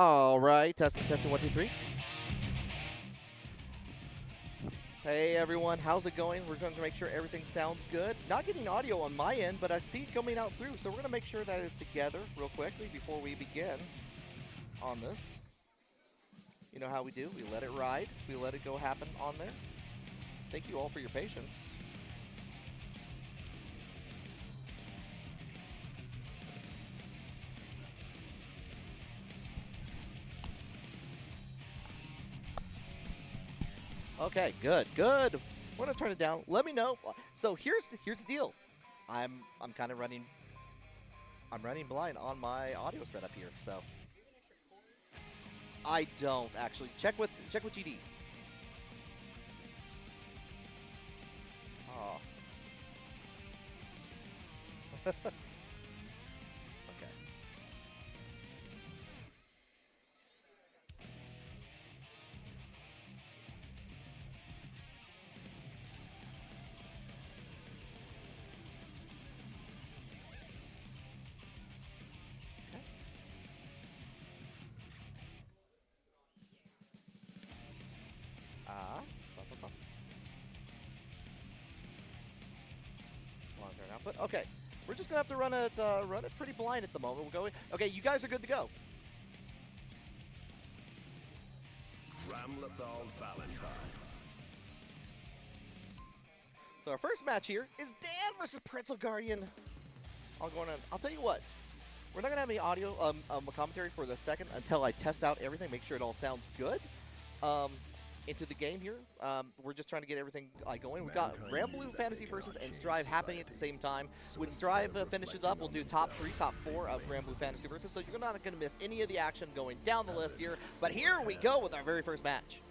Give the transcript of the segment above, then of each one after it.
All right, testing, 1, 2, 3. Hey everyone, how's it going? We're going to make sure everything sounds good. Not getting audio on my end, but I see it coming out through, so we're going to make sure that is together real quickly before we begin on this. You know how we do, we let it ride, we let it go happen on there. Thank you all for your patience. Okay, good. We're gonna turn it down. Let me know. So here's the deal. I'm kind of running blind on my audio setup here. So I don't actually check with GD. Oh. Okay. Long-term output. Okay, we're just gonna have to run it pretty blind at the moment. We're going. Okay, you guys are good to go. Ramlethal Valentine. So our first match here is Dan versus PretzelGuardian. I'll tell you what. We're not gonna have any audio commentary for the second until I test out everything, make sure it all sounds good. Into the game here. We're just trying to get everything going. We've got Gremmble Fantasy Versus and Strive happening at the same time. When Strive finishes up, we'll do top 3, top 4 of Gremmble Fantasy Versus, so you're not going to miss any of the action going down the list here. But here we go with our very first match.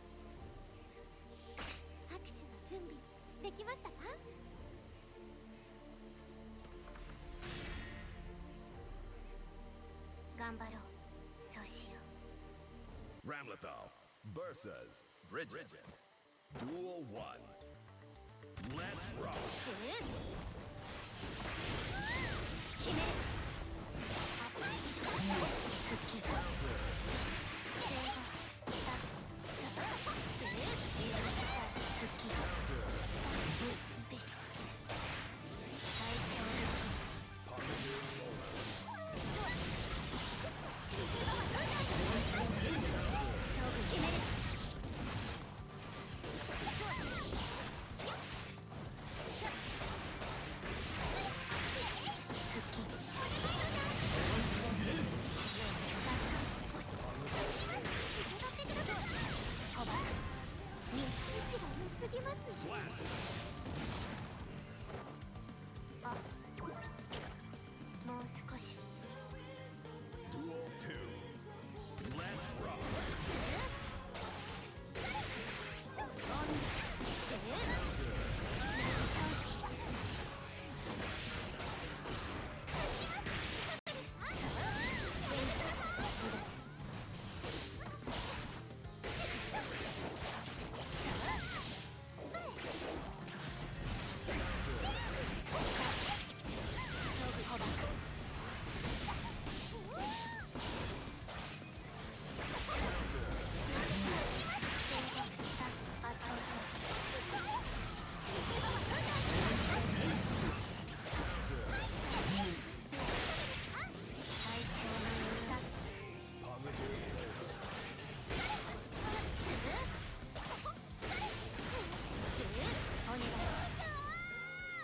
Ramlethal versus Bridget. Duel 1. Let's rock. Duel 2. Let's rock.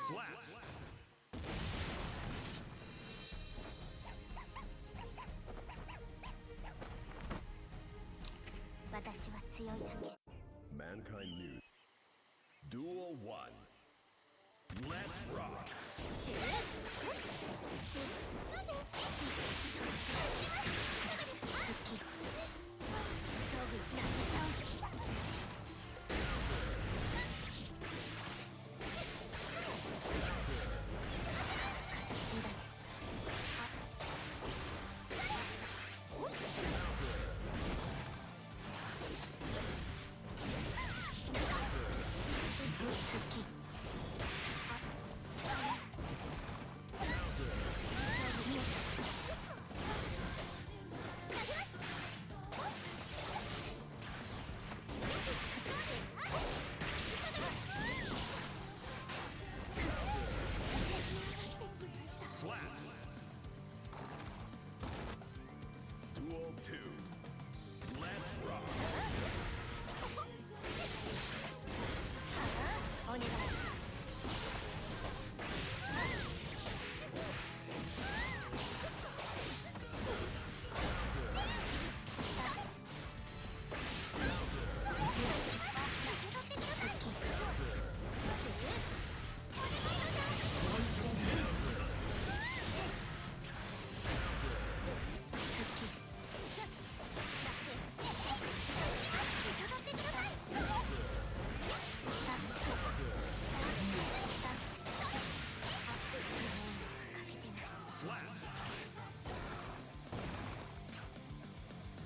Slap. Mankind News. Duel 1. Let's rock. 2. Let's rock.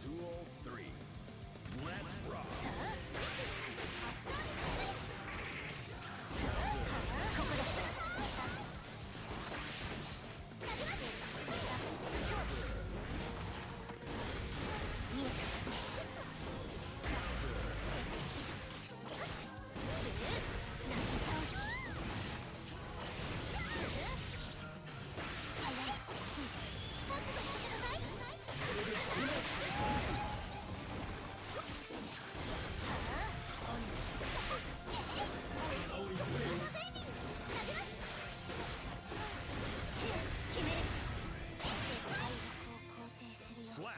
Duel 3. Let's rock. Slap.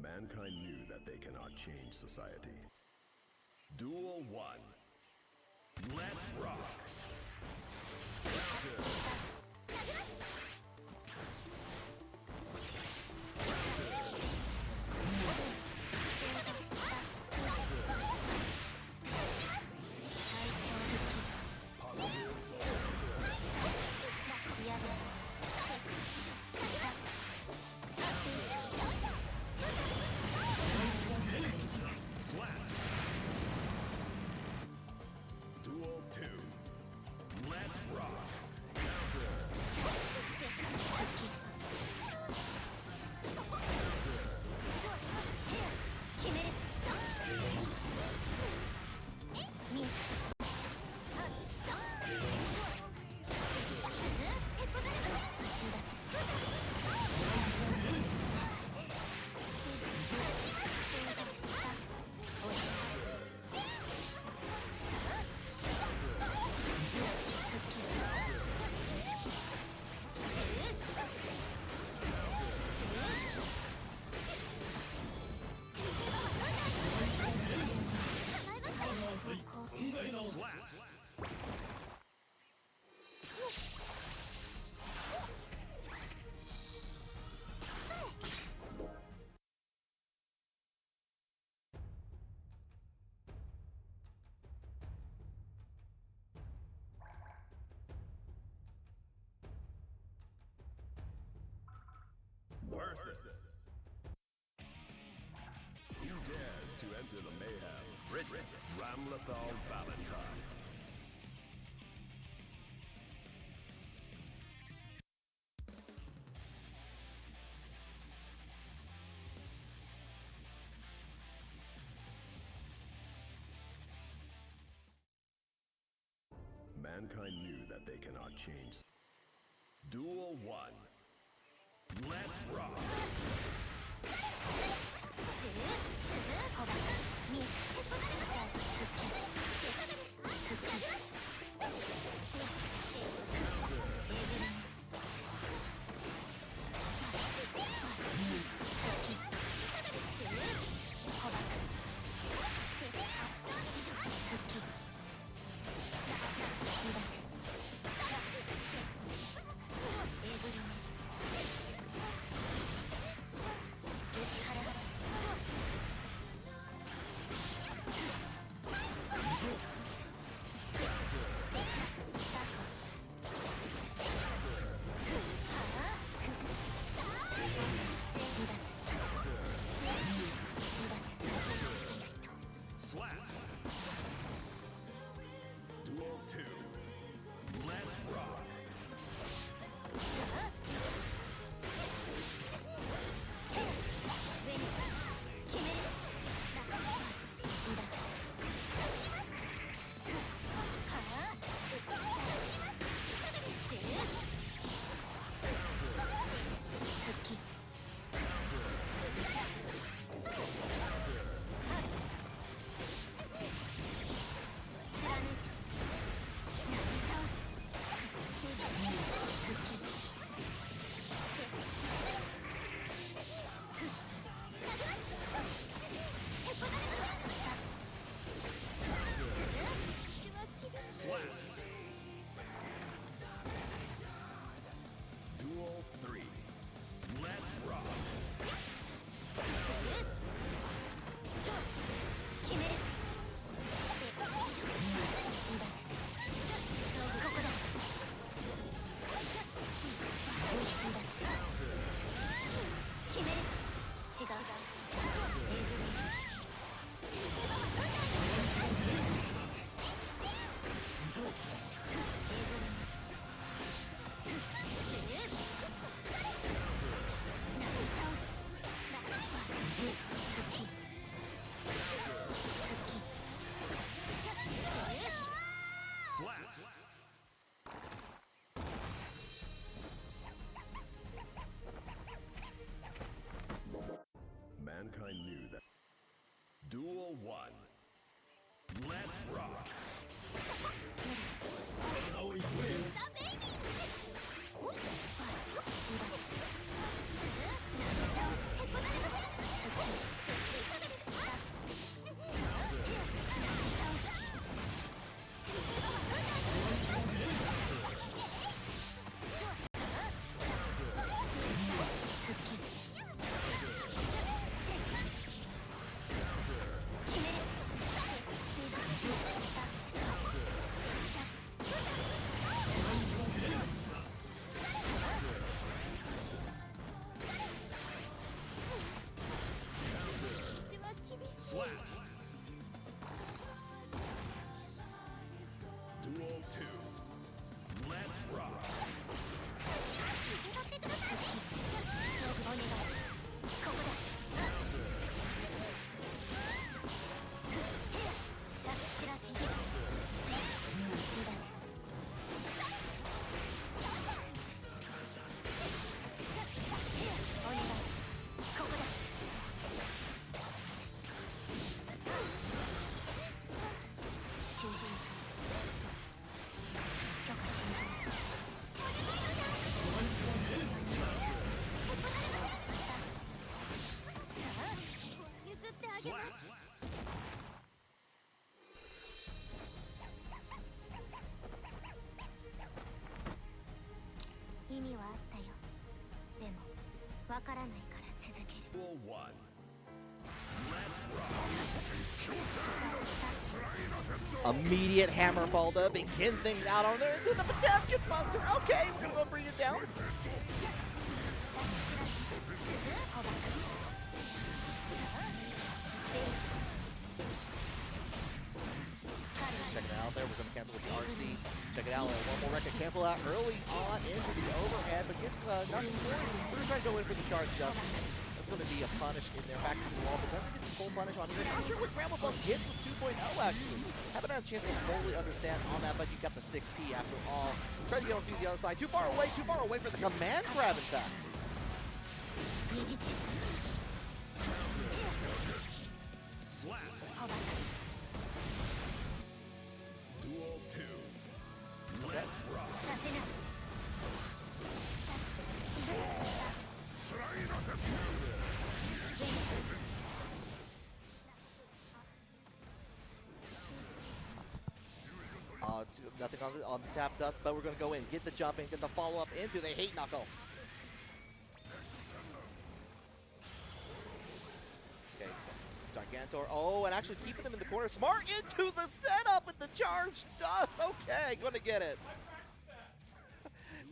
Mankind knew that they cannot change society. Duel 1. Let's rock. Counter. Slap. Duel 2. Let's rock. Counter. Slap. Versus. Who dares to enter the mayhem? Bridget, Ramlethal, Valentine. Mankind knew that they cannot change. Duel 1. Let's rock. Duel 1. Let's rock. Slap. Duel 2. Let's rock. Slap. 意味はあったよ。でもわからないから続ける。 Duel 1. Let's rock. Immediate hammer fall to begin things out on there into the Potemkin Buster. Okay, we're gonna go bring it down. Check it out there. We're gonna cancel with the RC. Check it out. One more record. Cancel out early on into the overhead, but gets nothing for it. We're gonna try to go in for the charge jump. That's going to be a punish in there, back to the wall, but doesn't get the full punish on here. Not sure what Ramlethal gets with 2.0 actually. Haven't had a chance to fully understand on that, but you got the 6P after all. Try to get on to the other side. Too far away for the command grab, in fact. Slap. Duel 2. Let's rock. Nothing on the tap dust, but we're going to go in, get the jump and get the follow-up into the hate knuckle. Okay, Gigantor. Oh, and actually keeping him in the corner. Smart into the setup with the charge dust. Okay, going to get it.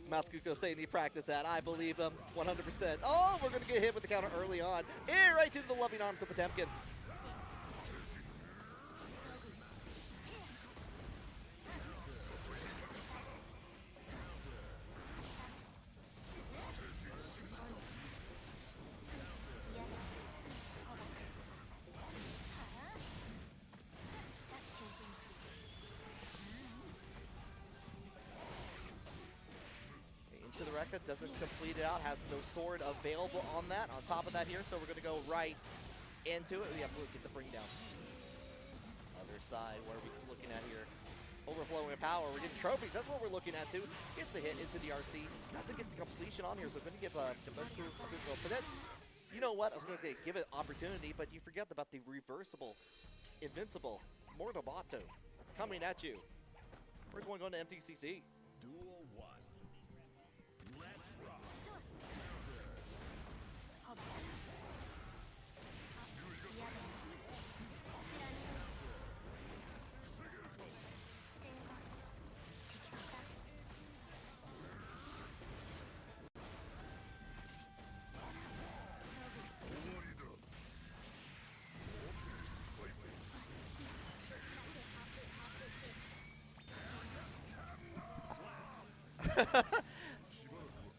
Maskuko saying he practiced that. I believe him 100%. Oh, we're going to get hit with the counter early on. In right to the loving arms of Potemkin. The record doesn't complete it out, has no sword available on that. On top of that here, so we're going to go right into it. Yeah, we'll get the bring down. Other side, what are we looking at here? Overflowing power, we're getting trophies, that's what we're looking at too. Gets the hit into the RC, doesn't get the completion on here, so going to give the best crew but then, you know what, I was going to give it opportunity, but you forget about the reversible, invincible, Mortabato coming at you. First one going to mtcc. Duel 1. Let's rock.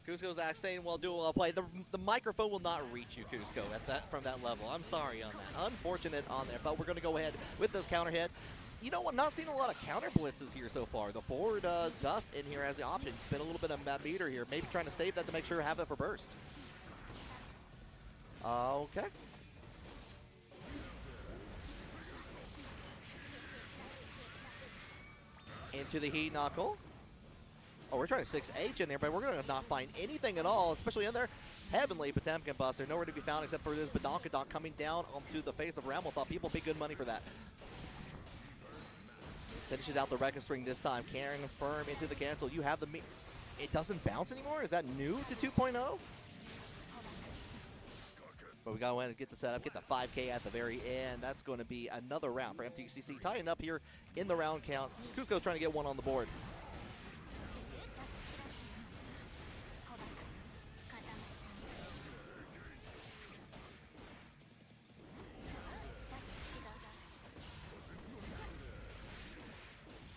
KUSKO's saying, well, duel, I'll play. The microphone will not reach you, KUSKO, from that level. I'm sorry on that. Unfortunate on there, but we're going to go ahead with those counter hit. You know what? Not seeing a lot of counter blitzes here so far. The forward dust in here as the option. Spin a little bit of meter here. Maybe trying to save that to make sure to have it for burst. Okay. into the heat knuckle. Oh, we're trying to 6H in there, but we're going to not find anything at all, especially in there. Heavenly Potemkin Buster, nowhere to be found except for this Badonkadonk coming down onto the face of Ramlethal. People pay good money for that. Finishes out the Rekka string this time. Can confirm into the cancel. You have the it doesn't bounce anymore? Is that new to 2.0? But we got to win and get the setup, get the 5K at the very end. That's going to be another round for MTCC. Tying up here in the round count. KUSKO trying to get one on the board.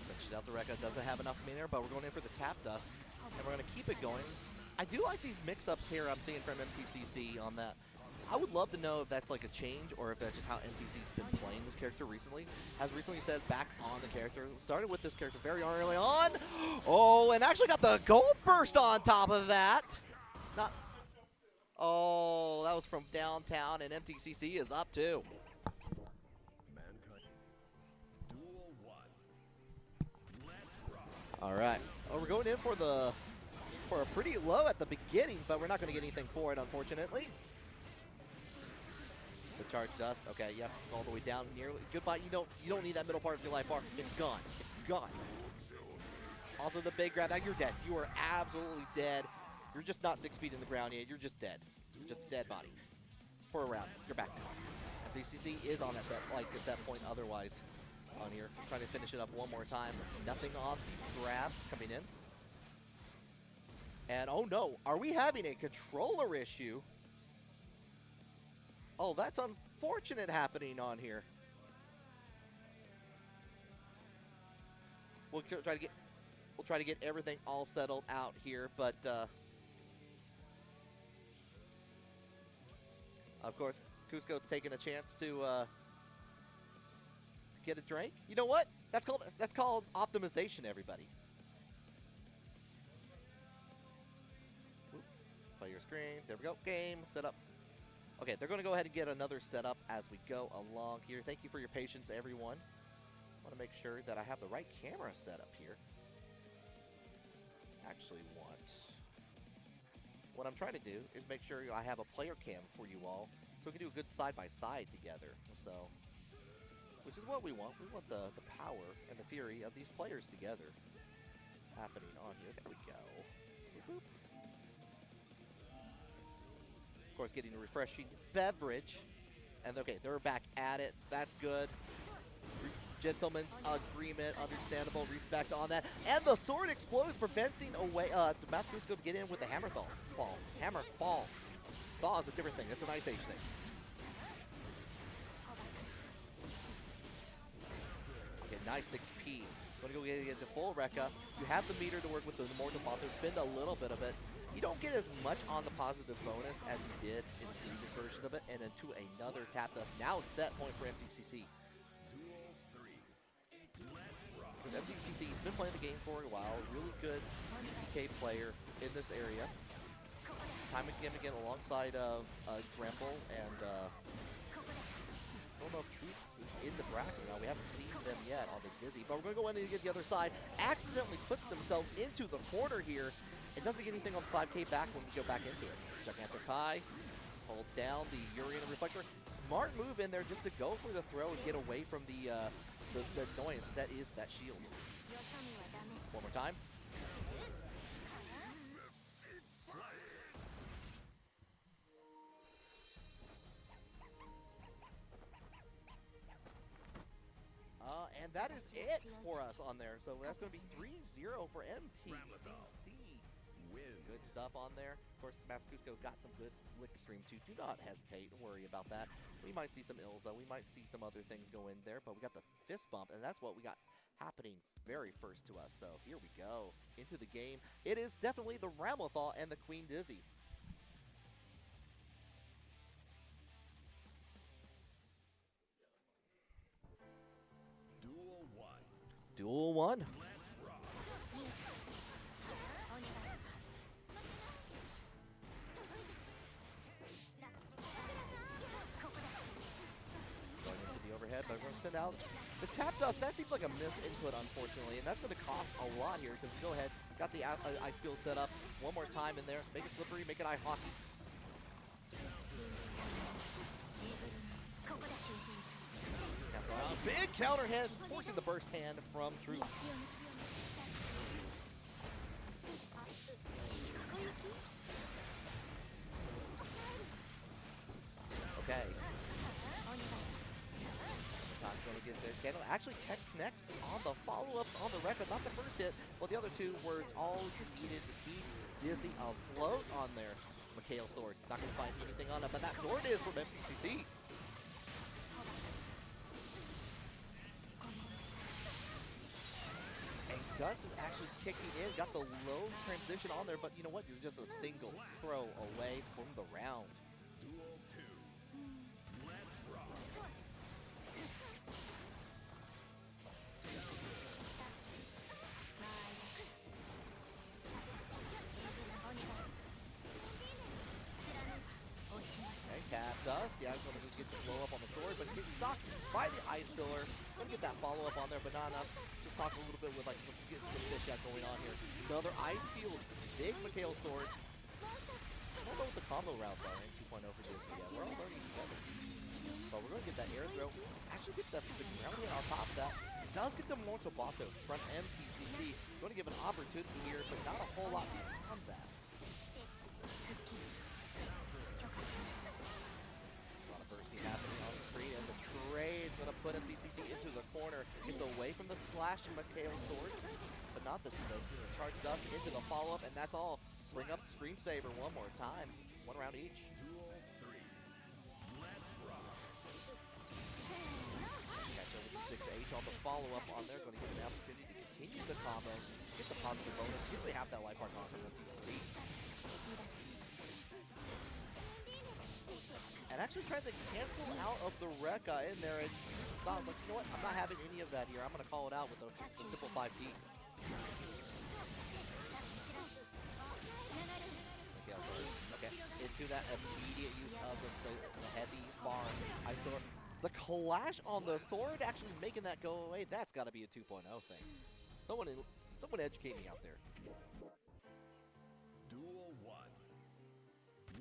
Finishes out the Rekka. Doesn't have enough meter, but we're going in for the tap dust. And we're going to keep it going. I do like these mix-ups here I'm seeing from MTCC on that. I would love to know if that's like a change or if that's just how MTC's been playing this character recently. Has recently said back on the character. Started with this character very early on. Oh, and actually got the gold burst on top of that. Not. Oh, that was from downtown, and MTCC is up too. Duel 1. Let's rock. All right. Oh, we're going in for a pretty low at the beginning, but we're not going to get anything for it, unfortunately. The charge dust. Okay, yep, all the way down nearly. Goodbye. You don't need that middle part of your life bar. It's gone. It's gone. Also the big grab. Now you're dead. You are absolutely dead. You're just not 6 feet in the ground yet. You're just dead. You're just a dead body. For a round. You're back. MTCC is on that set, like at that point otherwise on here. Trying to finish it up one more time. Nothing on the grab coming in. And oh no, are we having a controller issue? Oh, that's unfortunate happening on here. We'll try to get everything all settled out here, but of course, KUSKO taking a chance to get a drink. You know what? That's called optimization, everybody. Oop, play your screen. There we go. Game set up. Okay, they're going to go ahead and get another setup as we go along here. Thank you for your patience, everyone. I want to make sure that I have the right camera set up here. Actually, what I'm trying to do is make sure I have a player cam for you all, so we can do a good side-by-side together. So, which is what we want. We want the power and the fury of these players together happening on here. There we go. Boop, boop. Of course, getting a refreshing beverage. And okay, they're back at it. That's good. Gentleman's agreement, understandable, respect on that. And the sword explodes, preventing away Damascus to get in with the hammer fall. Hammer fall. Thaw is a different thing. That's an Ice Age thing. Okay, nice XP. Gonna go get the full Rekka. You have the meter to work with the Immortal Father. Spend a little bit of it. You don't get as much on the positive bonus as you did in the previous version of it, and into another tap dust. Now it's set point for MTCC. Duel 3. Let's rock. Because MTCC has been playing the game for a while. Really good PK player in this area. Time and again alongside Gremmble and I don't know if Twuths is in the bracket now. We haven't seen them yet on the Dizzy, but we're going to go in and get the other side. Accidentally puts themselves into the corner here. It doesn't get anything on 5K back when we go back into it. Gigantic Kai, hold down the Urian Reflector. Smart move in there just to go for the throw and get away from the annoyance that is that shield. One more time. And that is it for us on there. So that's going to be 3-0 for MTCC. Good stuff on there. Of course, KUSKO got some good lick stream too. Do not hesitate. Don't worry about that. We might see some Ilza. We might see some other things go in there, but we got the fist bump, and that's what we got happening very first to us. So here we go into the game. It is definitely the Ramlethal and the Queen Dizzy. Duel 1. Duel 1. Let's rock. Going into the overhead, but we're going to send out The tap dust, that seems like a misinput, unfortunately, and that's going to cost a lot here, because go ahead, got the ice field set up one more time in there, make it slippery, make it ice hockey. Big counter hit, forcing the burst hand from Twuths. Okay. Not going to get there. Candle actually tech connects on the follow-ups on the record, not the first hit, but the other two words all needed to keep Dizzy afloat on there. Mikhail sword, not going to find anything on it, but that sword is from mtcc. And Guts is actually kicking in, got the low transition on there, but you know what? You're just a single throw away from the round. Duel 2. Let's rock. Okay, Cap Dust, yeah, going to get the blow up on the sword, but gets stopped by the ice pillar. Going to get that follow up on there, but not enough. Just talk a little bit with, like, let's get some fish out going on here. Another ice field, big Mikhail sword. I don't know what the combo routes are in 2.0 for this yet. We're all learning together. But we're going to get that air throw. Actually get that big ground hit on top of that. Does get the Mortal Bato from mtcc. Going to give an opportunity here, but not a whole lot beyond that. Happening on the screen, and the trade is going to put mtcc into the corner. Gets away from the slash Mikhail sword, but not the charge dust into the follow-up, and that's all. Bring up the Scream Saber one more time. One round each. Duel 3. Let's rock. Catch up with the 6H on the follow-up on there. Going to give an opportunity to continue the combo, get the positive bonus. Usually have that life bar on from mtcc. And actually tried to cancel out of the Rekka in there, and thought, like, you know what, I'm not having any of that here. I'm going to call it out with the simple 5P. Okay, into that immediate use of the heavy bar ice door. The clash on the sword actually making that go away. That's got to be a 2.0 thing. Someone educate me out there. Duel 1.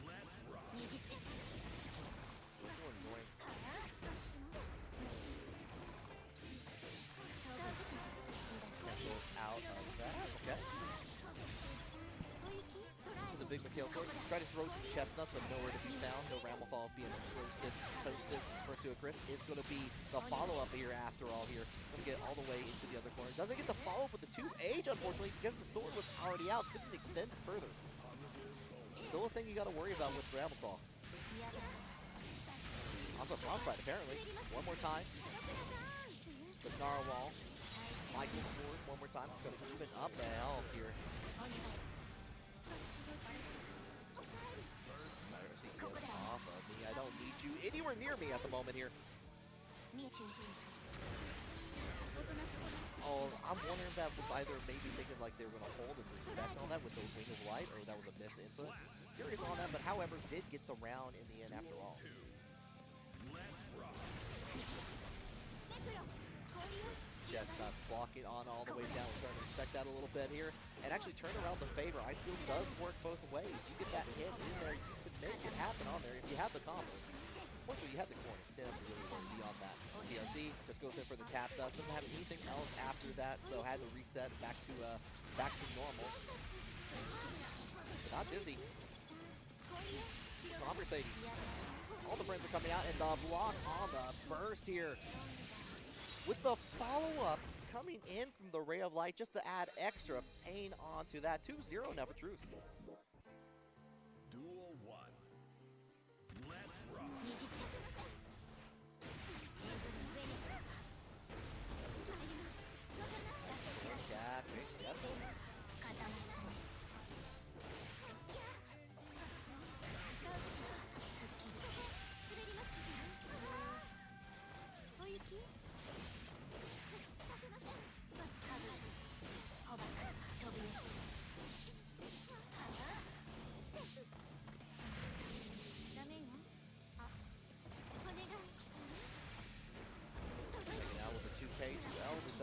Let's rock. Out of that, okay. The big Mikhail sword. Try to throw some chestnuts, but nowhere to be found. No Ramlethal being roasted, toasted, first to a crisp. It's going to be the follow-up here after all here. Going to get all the way into the other corner. Doesn't get the follow-up with the 2H, unfortunately, because the sword was already out. Couldn't extend it further. Still a thing you got to worry about with Ramlethal. Also Frostbite, apparently. One more time. The Narwhal. Michael's sword one more time. Going to even up the health here. Off of me. I don't need you anywhere near me at the moment here. Oh, I'm wondering if that was either maybe thinking like they were going to hold and respect all that with the Wing of Light, or that was a misinput. Curious on that, but however, did get the round in the end after all. Let's rock. Chestnut blocking on all the way down. We're starting to respect that a little bit here. And actually turn around the favor. Ice Field does work both ways. You get that hit in there, you can make it happen on there if you have the combos. Fortunately, you have the corner. You didn't have to really worry beyond that. DLC just goes in for the tap dust. Doesn't have anything else after that, so had to reset back to normal. But not Dizzy. Conversating. All the friends are coming out, and the block on the burst here. With the follow-up coming in from the Ray of Light just to add extra pain onto that. 2-0 now for Twuths. Duel 1. Let's rock. Yep.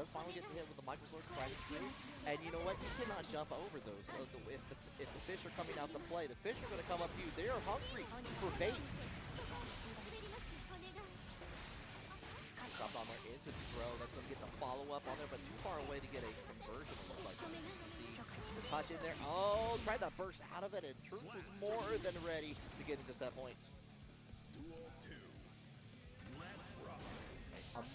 does finally get hit with the Michael Sword Crash through. And you know what? You cannot jump over those. If the fish are coming out to play, the fish are going to come up to you. They are hungry for bait. Dropped on there into the throw. That's going to get the follow-up on there, but too far away to get a conversion, it looks like. The touch in there. Oh, tried to burst out of it, and Twuths is more than ready to get into set point. Duel 2. Let's rock.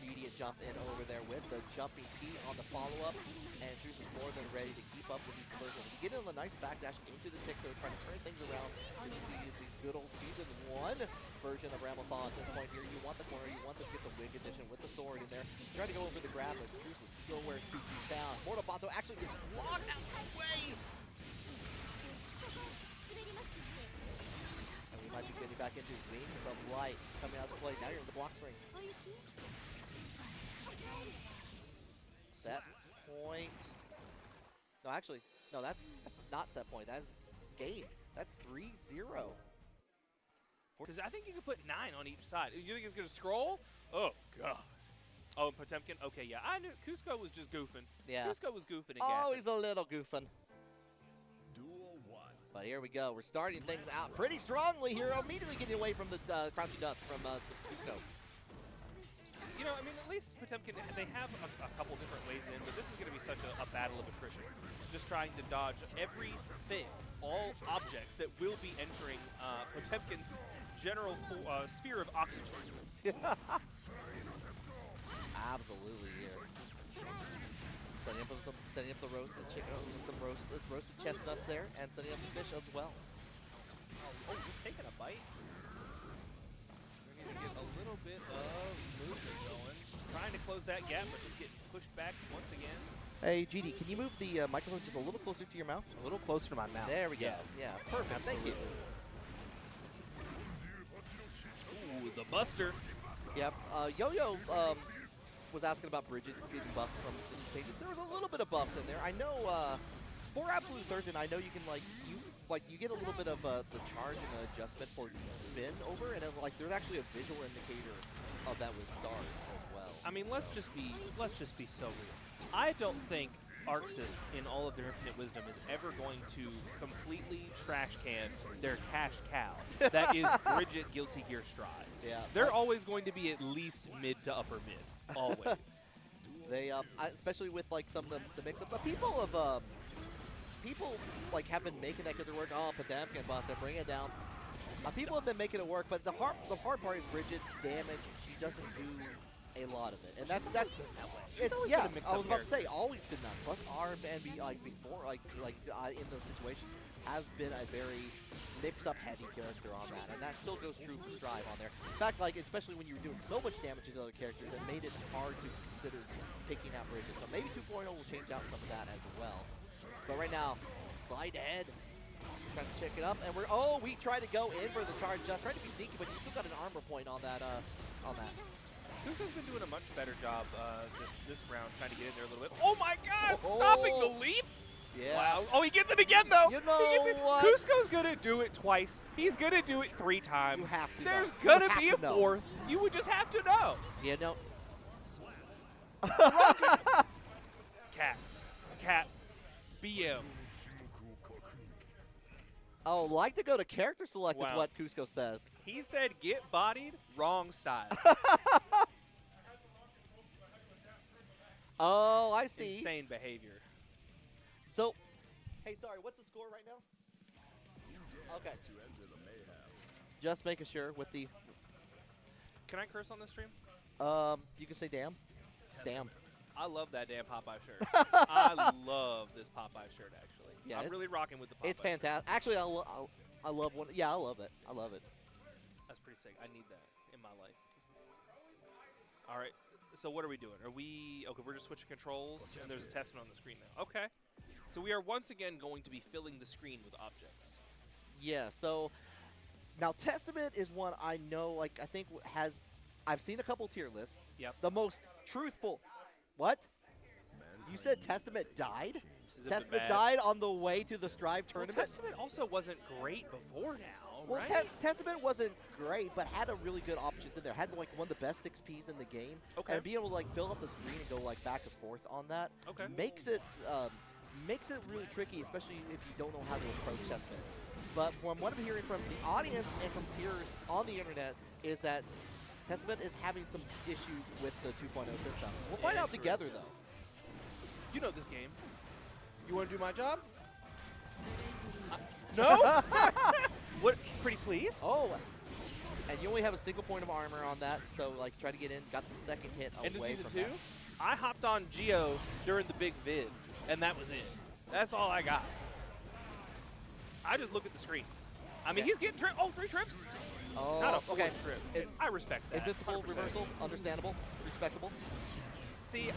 Immediate jump in over there with the jumping P on the follow-up, and Twuths is more than ready to keep up with these conversions. You get in a nice backdash into the tick, so trying to turn things around. This is the good old Season 1 version of Ramlethal at this point here. You want the corner, you want to get the wig edition with the sword in there. Try to go over the grab, but Twuths is nowhere to be found. Mortabato actually gets blocked out of the way! And we might be getting back into Wings of Light coming out to play. Now you're in the block string. Set point. No, actually, no, that's not set point. That's game. That's 3-0. Because I think you can put 9 on each side. You think it's going to scroll? Oh, God. Oh, Potemkin? Okay, yeah. I knew KUSKO was just goofing. Yeah. KUSKO was goofing and Oh, gaffing. he's a little goofing. Duel 1. But here we go. We're starting things out pretty strongly here. Immediately getting away from the crouching dust from the KUSKO. You know, I mean, at least Potemkin, they have a couple different ways in, but this is going to be such a battle of attrition. Just trying to dodge everything, all objects that will be entering Potemkin's general sphere of oxygen. Absolutely here. Setting up the roast, the chicken with some roasted chestnuts there, and setting up the fish as well. Oh, just taking a bite. We're going to get a little bit of movement going. Trying to close that gap, but just getting pushed back once again. Hey, GD, can you move the microphone just a little closer to your mouth? A little closer to my mouth. There we go. Yes. Yeah, perfect. Thank you. Ooh, the Buster. Yep. Yo-Yo was asking about Bridget getting buffed from the system changes. There was a little bit of buffs in there. I know, for absolute certain, I know you can you get a little bit of the charge and the adjustment for the spin over, and there's actually a visual indicator of that with stars as well. I mean, let's just be so real. I don't think Arxis, in all of their infinite wisdom, is ever going to completely trash can their cash cow. That is Bridget Guilty Gear Stride. Yeah. They're always going to be at least mid to upper mid. Always. They especially with some of the mix-up. The people have been making that good work. Oh, Potemkin buff, bring it down. People have been making it work, but the hard part is Bridget's damage. She doesn't do a lot of it, and that's yeah. I was about to say, always been that. Plus, RMB before in those situations has been a very mix-up heavy character on that, and that still goes true for Strive on there. In fact, especially when you were doing so much damage to the other characters, it made it hard to consider picking out Bridget. So maybe 2.0 will change out some of that as well. But right now, slide ahead. Trying to check it up, and we try to go in for the charge, trying to be sneaky, but you still got an armor point on that. KUSKO's been doing a much better job this round, trying to get in there a little bit. Oh my God! Stopping the leap. Yeah. Wow. Oh, he gets it again though. You know what? KUSKO's gonna do it twice. He's gonna do it 3 times. You have to. There's know. gonna be a 4th. You would just have to know. Yeah. No. Cat. BM. Oh, like to go to character select is Wow. what KUSKO says. He said get bodied, wrong style. Oh, I see. Insane behavior. So, hey, sorry, what's the score right now? Okay. To enter the mayhem. Just making sure with the, Can I curse on this stream? you can say damn. Damn. I love that damn Popeye shirt. I love this Popeye shirt, actually. Yeah, I'm really rocking with the Popeye. It's fantastic. Actually, I love one. Yeah, I love it. I love it. That's pretty sick. I need that in my life. All right. So what are we doing? Okay, we're just switching controls, and there's a testament on the screen now. Okay. So we are once again going to be filling the screen with objects. Yeah, so now Testament is one I know, I think I've seen a couple tier lists. Yep. The most truthful. What? You Mankind said knew Testament that they could died? change Testament bad? died on the way to the Strive Well, tournament. Testament also wasn't great before now, Well, right? Testament wasn't great, but had a really good options in there. Had like one of the best 6Ps in the game. Okay. And be able to like fill up the screen and go like back and forth on that makes it really tricky, especially if you don't know how to approach Testament. But from what I'm hearing from the audience and from peers on the internet is that Testament is having some issues with the 2.0 system. We'll find out together though. You know this game. You want to do my job? No? What? Pretty please? Oh, and you only have a single point of armor on that, so like try to get in. Got the second hit Into away season from 2, I hopped on Geo during the big vid, and that was it. That's all I got. I just look at the screens. I mean, he's getting 3 trips. Oh, Not a full okay. trip. I respect that. Invincible 100%. reversal, understandable, respectable. See,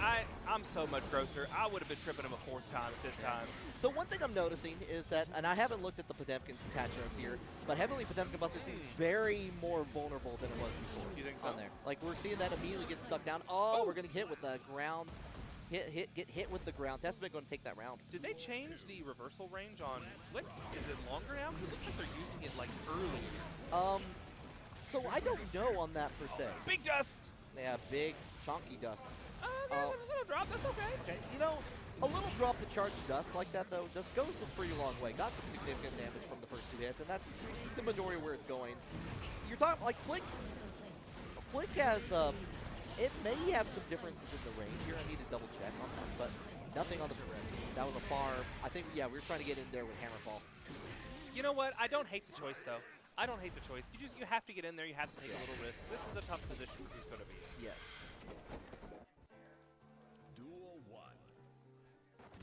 I'm so much grosser. I would have been tripping him a 4th time at this time. So one thing I'm noticing is that, and I haven't looked at the Potemkin's attach notes here, but Heavenly Potemkin Buster seems very more vulnerable than it was before. You think so? On there, like we're seeing that immediately get stuck down. Oh, we're gonna hit with the ground. Get hit with the ground. Testament going to take that round. Did they change the reversal range on Flick? Is it longer now? Because it looks like they're using it like earlier. So I don't know on that per se. Big dust. Yeah, big chunky dust. A little drop. That's okay. Okay, you know, a little drop of charged dust like that though just goes a pretty long way. Got some significant damage from the first 2 hits, and that's the majority of where it's going. You're talking like Flick has it may have some differences in the range here. I need to double check on that, but nothing on the progress. That was a far. I think we were trying to get in there with Hammerfall. You know what? I don't hate the choice though. I don't hate the choice. You have to get in there. You have to take a little risk. This is a tough position he's going to be in. Yes. Duel 1.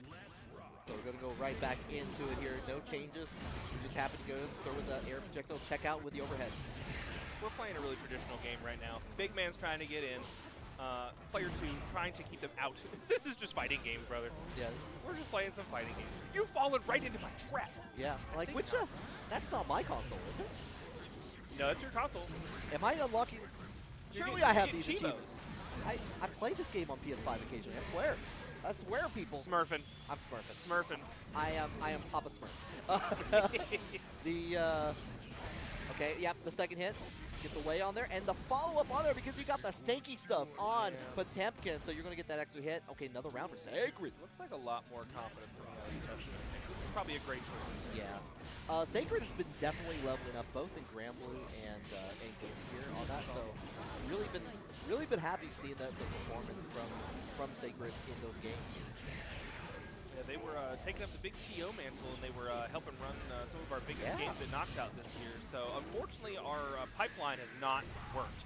Let's rock. So we're going to go right back into it here. No changes. We just happen to go throw with the air projectile, check out with the overhead. We're playing a really traditional game right now. Big man's trying to get in. Player 2 trying to keep them out. This is just fighting games, brother. Yeah. We're just playing some fighting games. You've fallen right into my trap. Yeah. Like which? That's not my console, is it? No, it's your console. Am I unlocking? Surely I have these achievements. I played this game on PS5 occasionally. I swear, people. Smurfing. I'm smurfing. Smurfing. I am Papa Smurf. Okay, yep, the second hit gets away on there, and the follow-up on there because you got the stanky stuff on Potemkin, so you're going to get that extra hit. Okay, another round for Sacred. Looks like a lot more confidence coming out of the Testament. This is probably a great choice. Yeah. Sacred has been definitely leveling up both in Gremmble and Game here on that, so really been happy seeing the performance from Sacred in those games. Yeah, they were taking up the big TO mantle, and they were helping run some of our biggest games at Knockout this year. So unfortunately, our pipeline has not worked.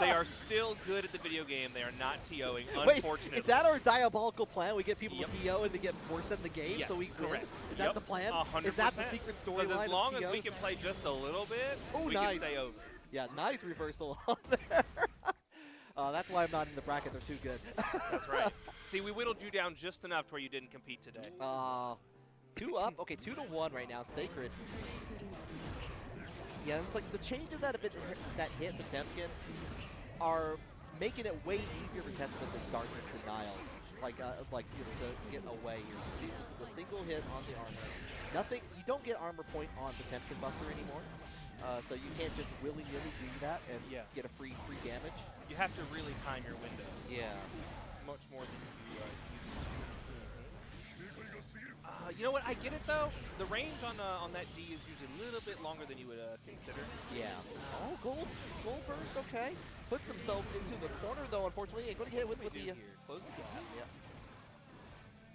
They are still good at the video game. They are not TOing. Unfortunately, wait, is that our diabolical plan? We get people to TO and they get worse at the game, yes, so we correct. Is that the plan? 100%. Is that the secret storyline? Because as long as we can play just a little bit, we can stay over. Yeah, nice reversal on there. That's why I'm not in the bracket. They're too good. That's right. See, we whittled you down just enough to where you didn't compete today. 2 up. Okay, 2-1 right now. Sacred. Yeah, it's like the changes that hit Potemkin are making it way easier for Testament to start with denial. Like to get away here. You see the single hit on the armor. Nothing. You don't get armor point on Potemkin Buster anymore. So you can't just willy-nilly do that and get a free damage. You have to really time your window. Yeah. Much more than you used to. You know what? I get it though. The range on that D is usually a little bit longer than you would consider. Yeah. Oh, gold burst. Okay. Puts themselves into the corner though. Unfortunately, going to get hit with the close the gap. Yeah.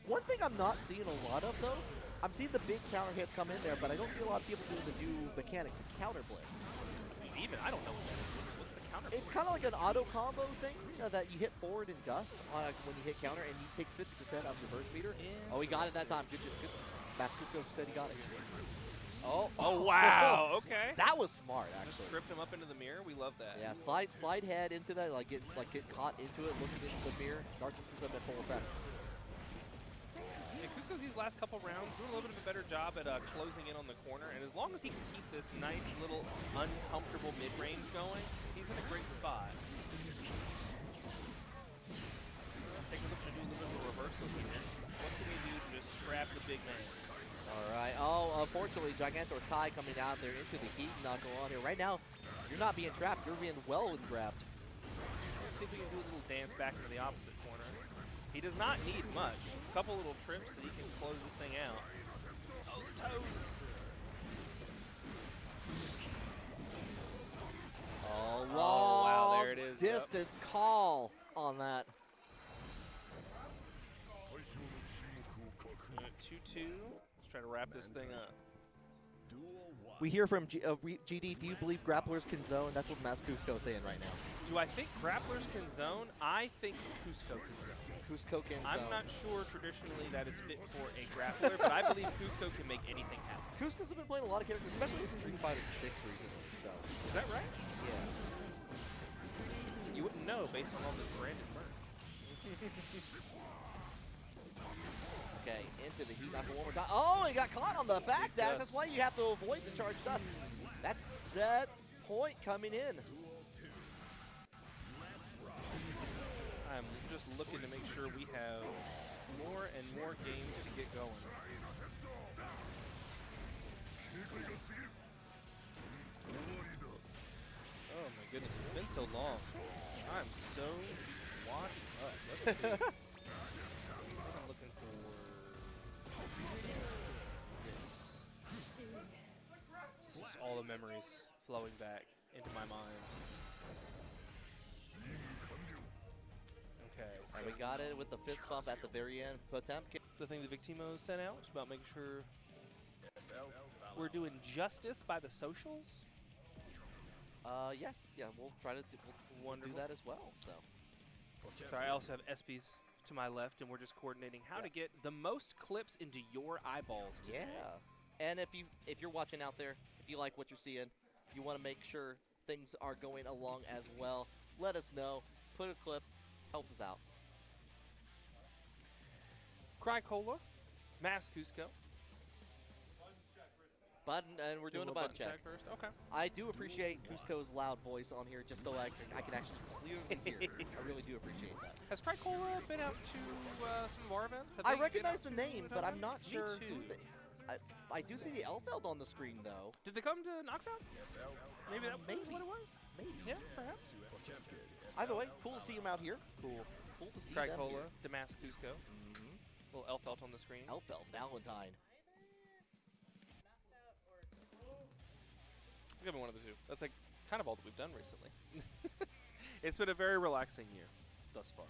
One thing I'm not seeing a lot of though. I'm seeing the big counter hits come in there, but I don't see a lot of people doing the new mechanic, the counter blitz. I don't know what that is. What's the counter blitz? It's kind of like an auto combo thing that you hit forward and dust when you hit counter, and he takes 50% of your burst meter. Oh, he got it that time. Good. Master said he got it. Oh, wow. Okay. That was smart, actually. Just tripped him up into the mirror. We love that. Yeah, slide head into that, get caught into it, looking into the mirror. Narcissism at full effect. Yeah, KUSKO's these last couple rounds doing a little bit of a better job at closing in on the corner, and as long as he can keep this nice little uncomfortable mid-range going, he's in a great spot. Take a look to do a little bit of a reversal here. What can we do to just big man. All right. Oh, unfortunately, Gigantor Kai coming down there into the heat not going on here. Right now, you're not being trapped. You're being well grabbed. Let's see if we can do a little dance back into the opposite corner. He does not need much. A couple little trips and he can close this thing out. Oh, the toes. Oh, wow, there it is. Distance call on that. 2-2. Let's try to wrap this thing up. We hear from GD, do you believe grapplers can zone? That's what KUSKO is saying right now. Do I think grapplers can zone? I think KUSKO can zone. KUSKO can zone. I'm not sure traditionally that is fit for a grappler, but I believe KUSKO can make anything happen. KUSKO's been playing a lot of characters, especially in Street Fighter 6 recently. So. Is that right? Yeah. You wouldn't know based on all this branded merch. Okay, into the heat knuckle one more time. Oh, he got caught on the back dash. That's why you have to avoid the charge dust. That's set point coming in. I'm just looking to make sure we have more and more games to get going. Oh my goodness, it's been so long. I'm so washed up. Let's see. I'm looking for this. Just all the memories flowing back into my mind. Okay, so And we got it with the fist bump at the very end. Potemkin. the thing that Victimo sent out about making sure we're doing justice by the socials. Yes, yeah, we'll try to we'll do that as well. So. Sorry, I also have ESPYs to my left, and we're just coordinating how to get the most clips into your eyeballs today. Yeah, and if you're watching out there, if you like what you're seeing, you want to make sure things are going along as well. Let us know. Put a clip. Helps us out. CryKola, Mass KUSKO. Button, and we're doing a button check. first. Okay. I do appreciate KUSKO's loud voice on here, just so I can actually clearly hear. I really do appreciate that. Has CryKola been out to some of our events? Have I they been recognize out the to name, some but I'm events? not sure Me who too. I do see the Elphelt on the screen, though. Did they come to Knox Out? Maybe that was Maybe. what it was? Maybe. Yeah, perhaps. Either way, cool to see him out here. Cool to see them CryKola, here. Damask KUSKO. Little Elphelt on the screen. Elphelt, Valentine. It's gonna be one of the two. That's like kind of all that we've done recently. It's been a very relaxing year thus far.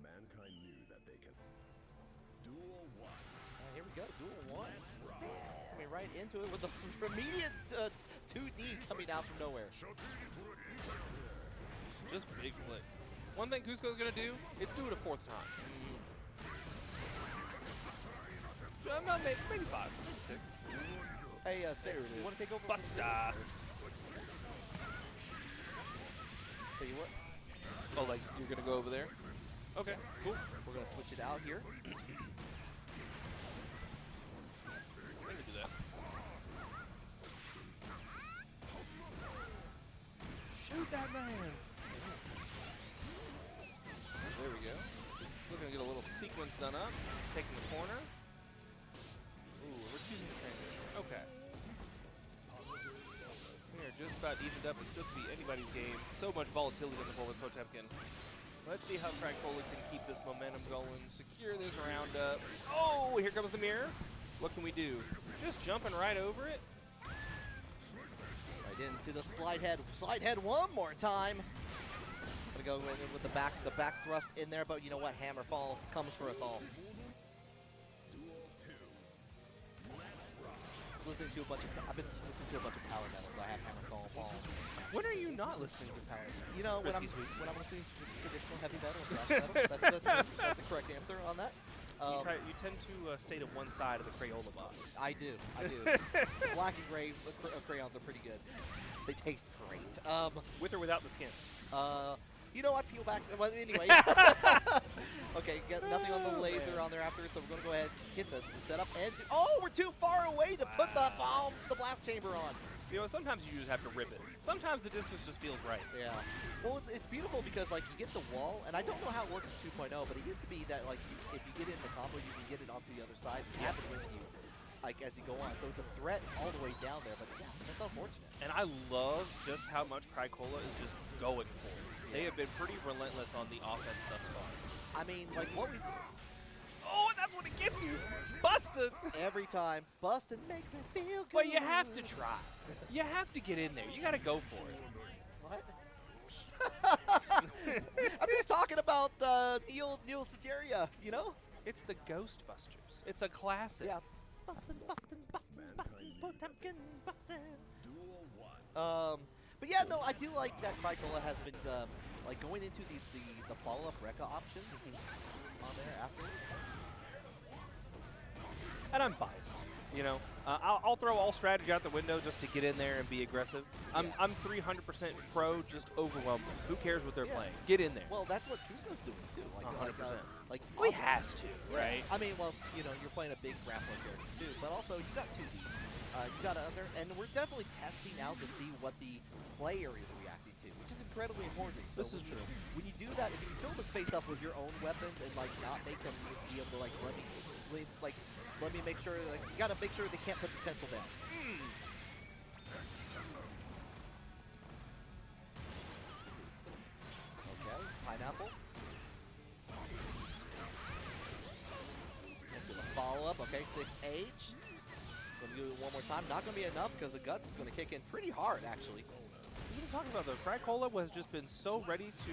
Mankind knew that they can. Duel 1. Here we go, duel 1. Coming right into it with the immediate 2D coming out from nowhere. Just big flicks. One thing KUSKO's gonna do, it's do it a fourth time. No, maybe five, maybe six. Hey, Stairs, you want to take over? Busta. Tell you what, Oh, like you're gonna go over there? Okay, cool. we're going to switch it out here. I can do that. Shoot that man! There we go. We're gonna get a little sequence done up. Taking the corner. Ooh, we're choosing the transition. Okay. We are just about evened up. It still could be anybody's game. So much volatility on the board with Potemkin. Let's see how CryKola can keep this momentum going. Secure this round up. Oh, here comes the mirror. What can we do? Just jumping right over it. Right into the slide head. Slide head one more time. Gonna go in with the back thrust in there, but you know what? Hammer fall comes for us all. Listening to a bunch of I've been listening to a bunch of power metal, so I have hammer fall. When are you not listening to Power? You know, when I'm Risky sweet. listening to traditional heavy metal, thrash metal, that's the correct answer on that. You tend to stay to one side of the Crayola box. I do. Black and gray crayons are pretty good. They taste great. With or without the skin. You know what? Peel back. Well, anyway. Okay, got nothing on the laser on there afterwards, so we're gonna go ahead, hit the setup, and oh, we're too far away to put the blast chamber on. You know, sometimes you just have to rip it. Sometimes the distance just feels right. Yeah. Well, it's beautiful because, like, you get the wall, and I don't know how it works in 2.0, but it used to be that, like, if you get it in the combo, you can get it onto the other side and have it with you, like, as you go on. So it's a threat all the way down there, but yeah, that's unfortunate. And I love just how much CryKola is just going for it. They have been pretty relentless on the offense thus far. I mean, like, what we... Oh, and that's what it gets you. Busted. Every time. Busted makes me feel good. But you have to try. You have to get in there. You got to go for it. What? I'm just talking about Neil Sageria, you know? It's the Ghostbusters. It's a classic. Yeah. Bustin', Potemkin, bustin'. Duel 1. But yeah, no, I do like that CryKola has been like going into the follow-up Rekka options on there afterwards. And I'm biased. You know, I'll throw all strategy out the window just to get in there and be aggressive. I'm 300% pro, just overwhelm them. Who cares what they're playing? Get in there. Well, that's what KUSKO's doing too. Like 100%. Like Well, he has to, right? I mean, well, you know, you're playing a big grappling character too, but also you got 2D. You got other, and we're definitely testing out to see what the player is reacting to, which is incredibly important. So This is true. When you do that, if you fill the space up with your own weapons and like not make them be able to like let me make sure, like, you gotta make sure they can't put the pencil down. Okay, pineapple. Into the follow-up. Okay, 6H. Gonna do it one more time. Not gonna be enough because the guts is gonna kick in pretty hard, actually. What are you talking about, though? CryKola has just been so ready to.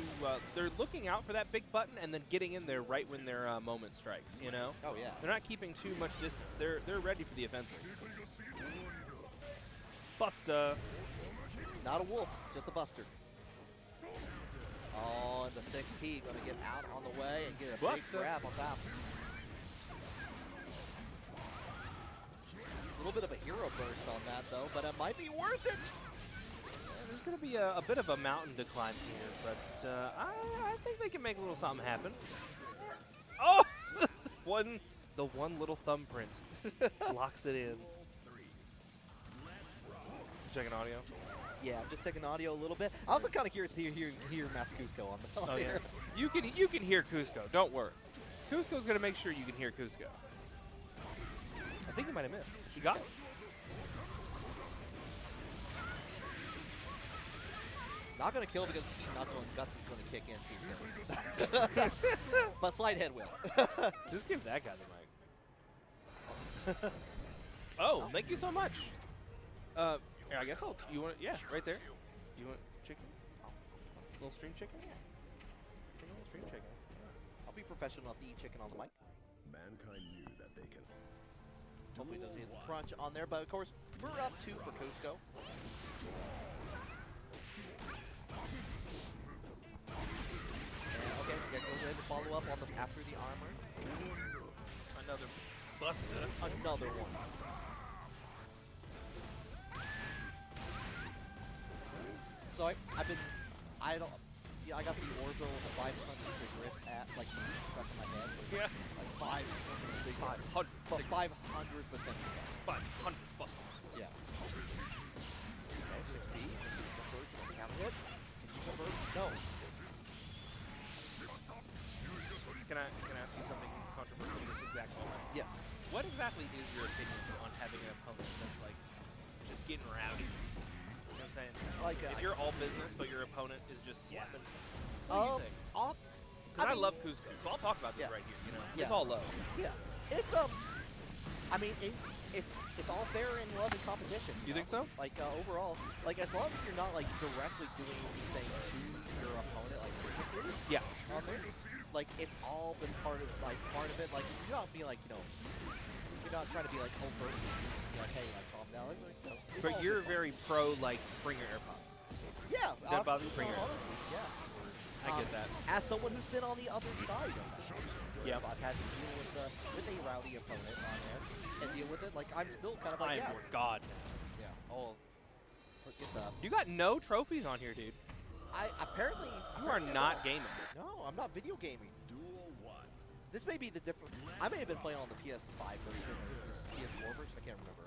They're looking out for that big button and then getting in there right when their moment strikes. You know. Oh yeah. They're not keeping too much distance. They're ready for the offensive. Buster. Not a wolf, just a buster. Oh, and the 6P gonna get out on the way and get a big Buster. grab on top. A little bit of a hero burst on that though, but it might be worth it. There's going to be a bit of a mountain to climb here, but I think they can make a little something happen. Oh! The one little thumbprint locks it in. Checking audio. Yeah, I'm just taking audio a little bit. I also kind of curious to hear Mass KUSKO on the Oh, yeah. here. You can hear KUSKO. Don't worry. KUSKO's going to make sure you can hear KUSKO. I think he might have missed. He got it. Not gonna kill because not going guts is gonna kick in. But slide head will. Just give that guy the mic. Oh, thank you so much. Here, I guess I'll. You want? Yeah, right there. You want chicken? Little stream chicken? Yeah. Take a little stream chicken. I'll be professional enough to eat chicken on the mic. Mankind knew that they can. Hopefully doesn't hit the crunch on there, but of course we're up 2 for KUSKO. Okay, yeah, goes ahead to follow up on the after the armor. Another buster. Another one. So I got the Orville with the 500 cigarettes at like stuck in my head. Yeah. Like 500 cigarettes. 500 But cigarettes. 500 potential. 500 busters. Yeah. Okay, 6D. Conversion. Count hit. Can you convert? No. Can I ask you something controversial at this exact moment? Yes. What exactly is your opinion on having an opponent that's like just getting rowdy? You know what I'm saying? Like if you're all business, but your opponent is just slapping. What do you think? Because I mean, love KUSKO, so I'll talk about this Yeah. right here. You know, Yeah. it's all love. Yeah. It's I mean, it's all fair in love and competition. You think so? Like overall, like as long as you're not like directly doing anything to your opponent, like physically, Yeah. on there, like it's all been part of it. Like you're not being like you're not trying to be like overt, like hey, like calm down. Like, no, it's But all you're good. very pro like bring your AirPods. Yeah. That bothers honestly, bring your- honestly, yeah. I get that. As someone who's been on the other side of that, Yeah. I've had to deal with a rowdy opponent on there and deal with it. Like I'm still kind of I like am your god now. yeah. Oh, forget that. You got no trophies on here, dude. Apparently You are not gaming. No, I'm not video gaming. Duel 1. This may be the different. I may have been playing on the PS5 version or the PS4 version. I can't remember.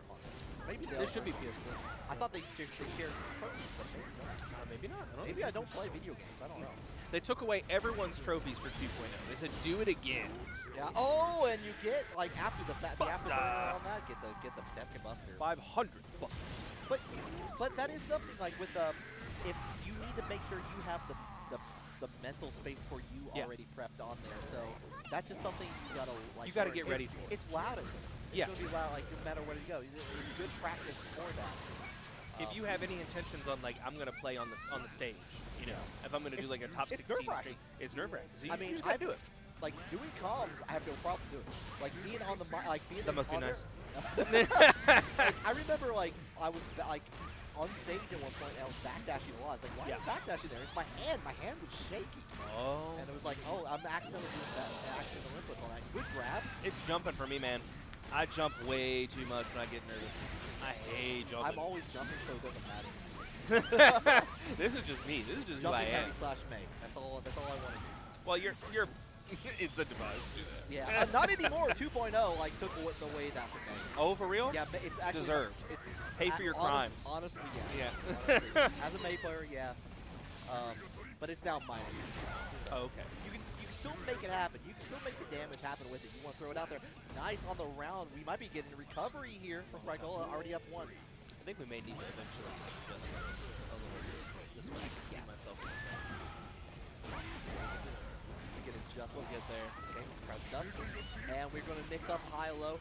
Maybe This should be PS4. I thought they shared trophies, but maybe not. Maybe not. I don't Maybe I don't play video games. I don't know. They took away everyone's trophies for 2.0. They said, do it again. Yeah. Oh, and you get like after the Buster. afterburner on that, get the Potemkin Buster. 500 busters. But that is something like with if you need to make sure you have the mental space for you already prepped on there. So that's just something you gotta like. You gotta get ready for. It's loud. It's gonna be loud like no matter where you go. It's good practice for that. If you have any intentions on like I'm gonna play on the stage, you know, if I'm gonna do like a top 16 nerve-wracking. it's nerve-wracking. So I mean, I do it. Like doing comms, I have no problem doing. Like being on the like being. That must be on nice. Like, I remember like I was like on stage at one point and I was backdashing a lot. I was like, why am I backdashing there? It's my hand. My hand was shaky. Oh. And it was like, oh, I'm accidentally doing that action Olympus on that. Good grab. It's jumping for me, man. I jump way too much when I get nervous. I hate jumping. I'm always jumping, so it doesn't matter. This is just me. This is just Jumping who I am. heavy / May. That's all I want to do. Well, you're incentivized to do that. Yeah, not anymore. 2.0 like took away that from me. Oh, for real? Yeah, it's actually deserved. Pay for your crimes. Honestly, Yeah. Honestly, as a May player, yeah. But it's now mine. Oh, okay. You can still make it happen. You can still make the damage happen with it. You want to throw it out there. Nice on the round. We might be getting a recovery here from CryKola. Already up 1. I think we may need to eventually adjust a little bit. This way I can see myself. Get it just We'll get there. okay. Press Dustin. And we're going to mix up high-low.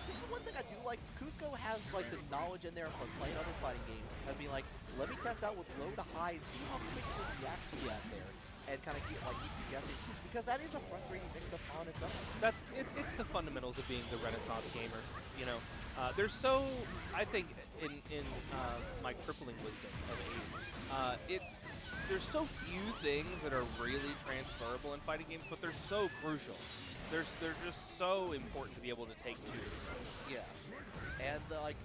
This is one thing I do like. KUSKO has like the knowledge in there for playing other fighting games. I'd be like, let me test out with low to high and see how quick you react to that there. And kind of keep you guessing. Because that is a frustrating mix-up on its own. It's the fundamentals of being the Renaissance gamer. You know, there's so I think in my crippling wisdom of age, there's so few things that are really transferable in fighting games, but they're so crucial. They're just so important to be able to take to. Yeah. And like,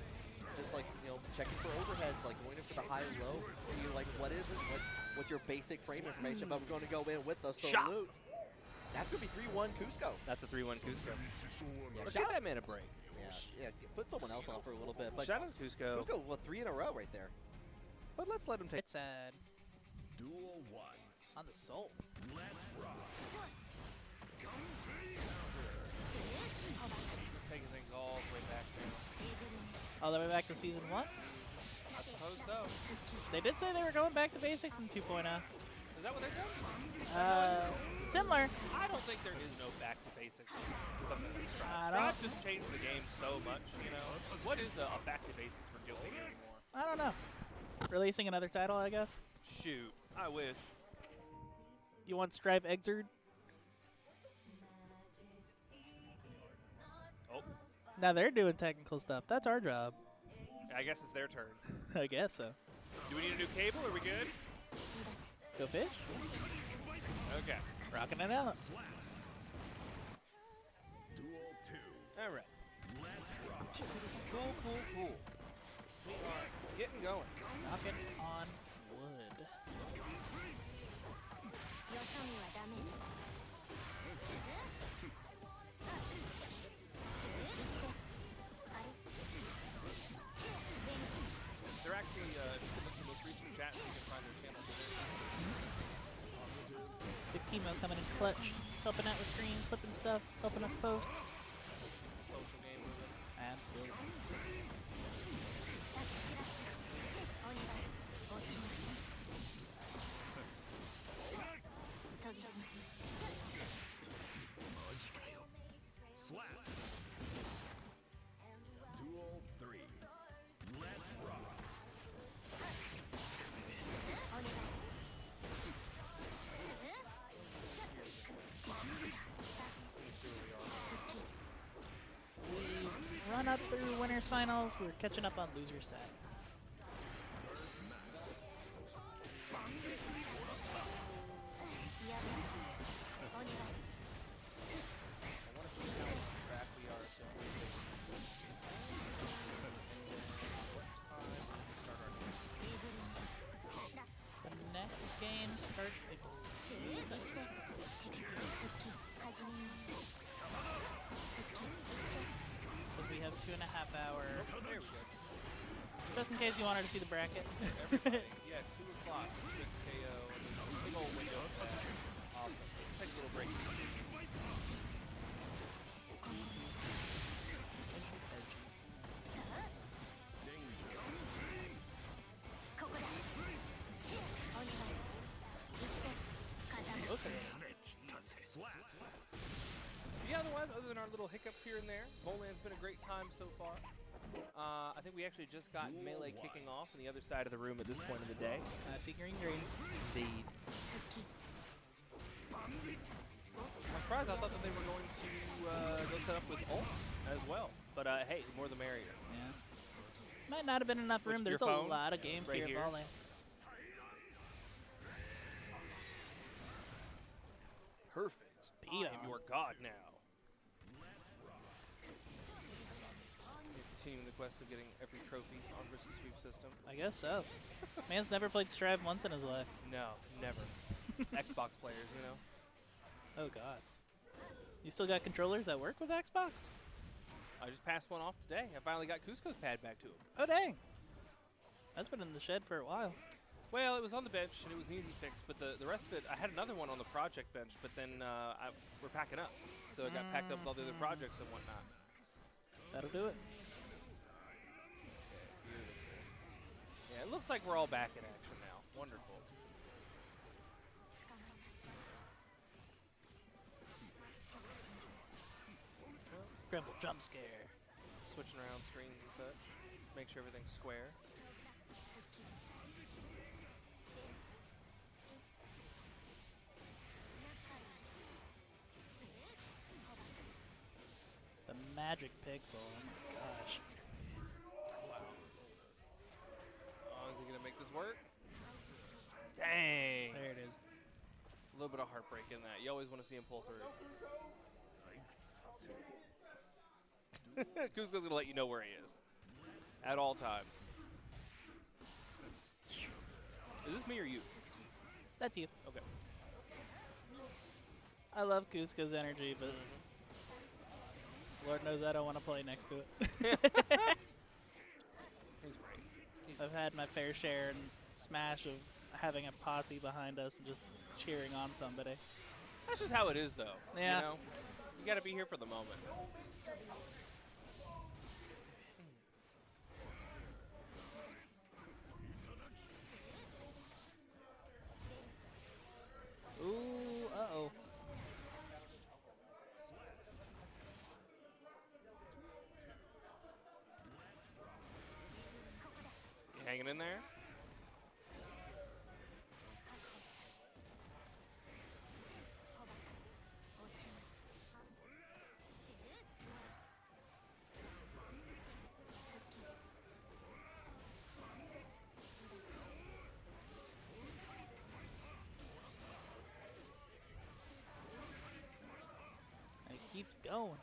just like, you know, checking for overheads, like going in for the high and low. You're like, what is it? What's your basic frame information? But we're going to go in with the salute. That's going to be 3-1 KUSKO. That's a 3-1 KUSKO. Yeah, Let's give that man a break. Yeah, put someone else on for a little bit. But Shout out to KUSKO. KUSKO, well, 3 in a row right there. But let's let him take. It's sad. Duel 1. On the soul. Let's rock. Taking things all the way back now. All the way back to season 1? I suppose so. They did say they were going back to basics in 2.0. Is that what they said? Similar. I don't think there is no back to basics in something like Strive. I Strive don't- just changed the game so much, you know. What is a back to basics for Guilty anymore? I don't know. Releasing another title, I guess. Shoot, I wish. You want Strive Exerd? Oh, Now they're doing technical stuff. That's our job. I guess it's their turn. I guess so. Do we need a new cable? Are we good? Go fish? Okay. Rocking it out. Duel 2. All right. Let's rock. Cool. We are getting going. Knocking on wood. よそ見はダメ They're actually, if you look at the most recent chat, you can find their channel. 15 coming in clutch. Helping out with screen, flipping stuff, helping us post. Social game movement. Absolutely. お願いおしまい研ぎ澄ます Slap. Duel 3. Let's rock. お願い We run up through winners finals. We're catching up on losers side. The next game starts, I believe. So we have 2.5 hour. There we go. Just in case you wanted to see the bracket. Everybody, yeah, 2 o'clock. Quick KO. And there's a big old window. Awesome. Let's take a little break. Yeah, otherwise, other than our little hiccups here and there, VOLAN's been a great time so far. I think we actually just got Melee kicking off on the other side of the room at this point in the day. I see green green. Indeed. I'm surprised. I thought that they were going to go set up with ult as well. But hey, the more the merrier. Yeah. Might not have been enough room. Switch There's your a phone lot of games right here at VOLAN. Perfect. Beat I am on. your god now. Continuing the quest of getting every trophy on Risky Sweep system. I guess so. Man's never played Strive once in his life. No, never. Xbox players, you know. Oh god. You still got controllers that work with Xbox? I just passed one off today. I finally got KUSKO's pad back to him. Oh dang. That's been in the shed for a while. Well, it was on the bench and it was an easy fix, but the rest of it, I had another one on the project bench, but then we're packing up. So it got packed up with all the other projects and whatnot. That'll do it. Yeah, it looks like we're all back in action now. Wonderful. Gremmble jump scare. Switching around screens and such. Make sure everything's square. The magic pixel. Oh my gosh. Oh, is he going to make this work? Dang. There it is. A little bit of heartbreak in that. You always want to see him pull through. KUSKO's going to let you know where he is. At all times. Is this me or you? That's you. Okay. I love KUSKO's energy, but Lord knows I don't want to play next to it. He's great. I've had my fair share and smash of having a posse behind us and just cheering on somebody. That's just how it is, though. Yeah. You know? You got to be here for the moment. Ooh, uh-oh. You hanging in there? It keeps going.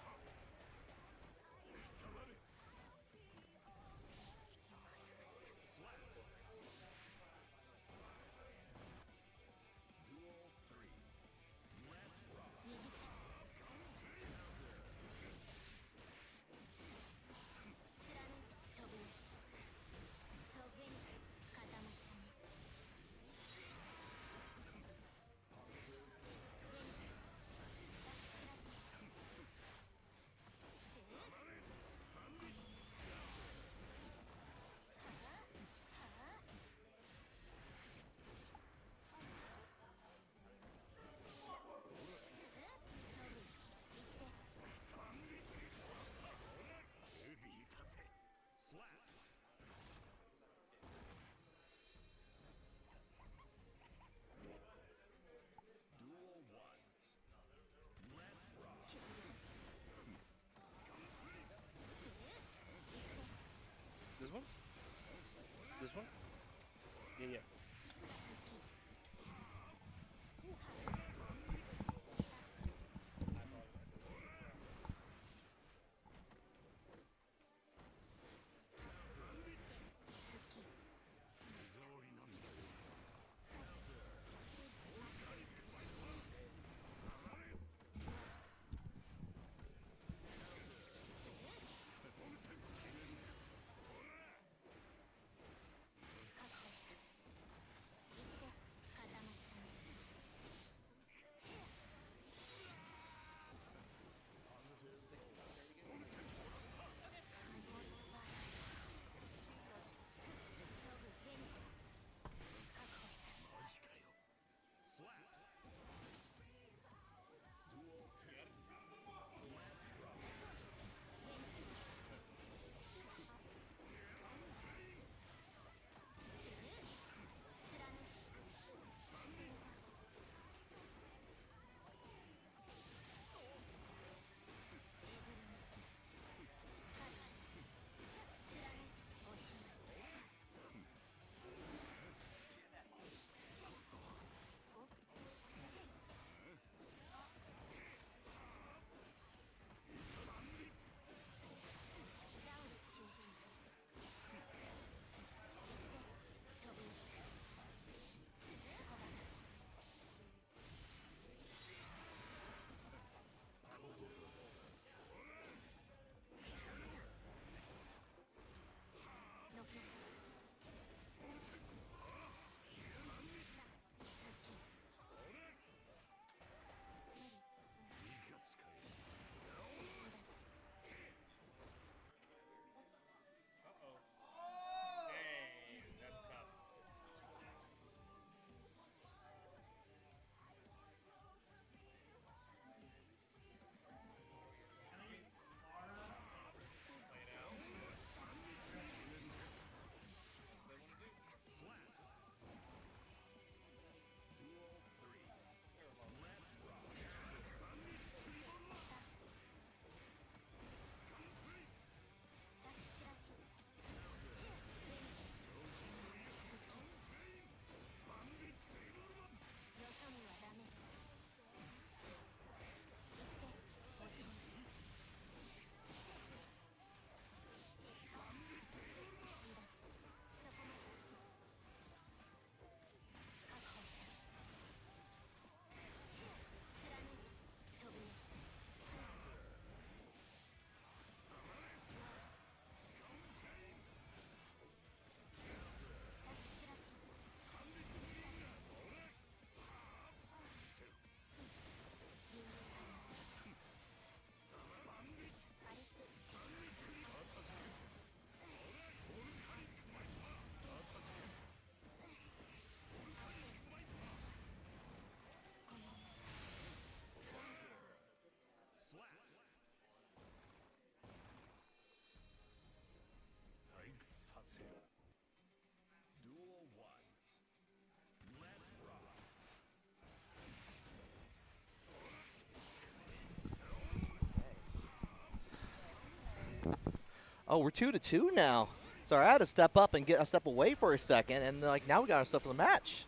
Dang, that's tough. Play it out. They want to do. Duel 3. They're alone. Let's rock. Duel 1. Let's rock. Oh, we're 2-2 now. Sorry, I had to step up and get a step away for a second, and like now we got ourselves a match,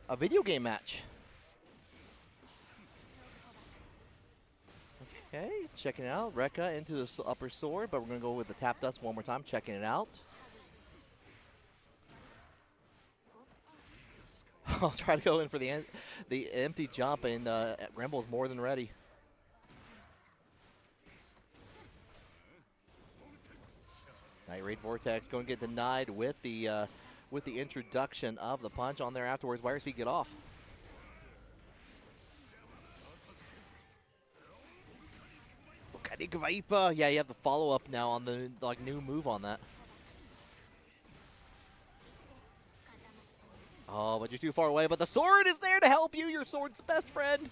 a video game match. Okay, checking it out. Rekka into the upper sword, but we're gonna go with the tap dust one more time, checking it out. I'll try to go in for the empty jump, and Gremmble is more than ready. Night Raid Vortex going to get denied with the introduction of the punch on there afterwards. Why does he get off? Yeah, you have the follow up now on the new move on that. Oh, but you're too far away. But the sword is there to help you. Your sword's best friend.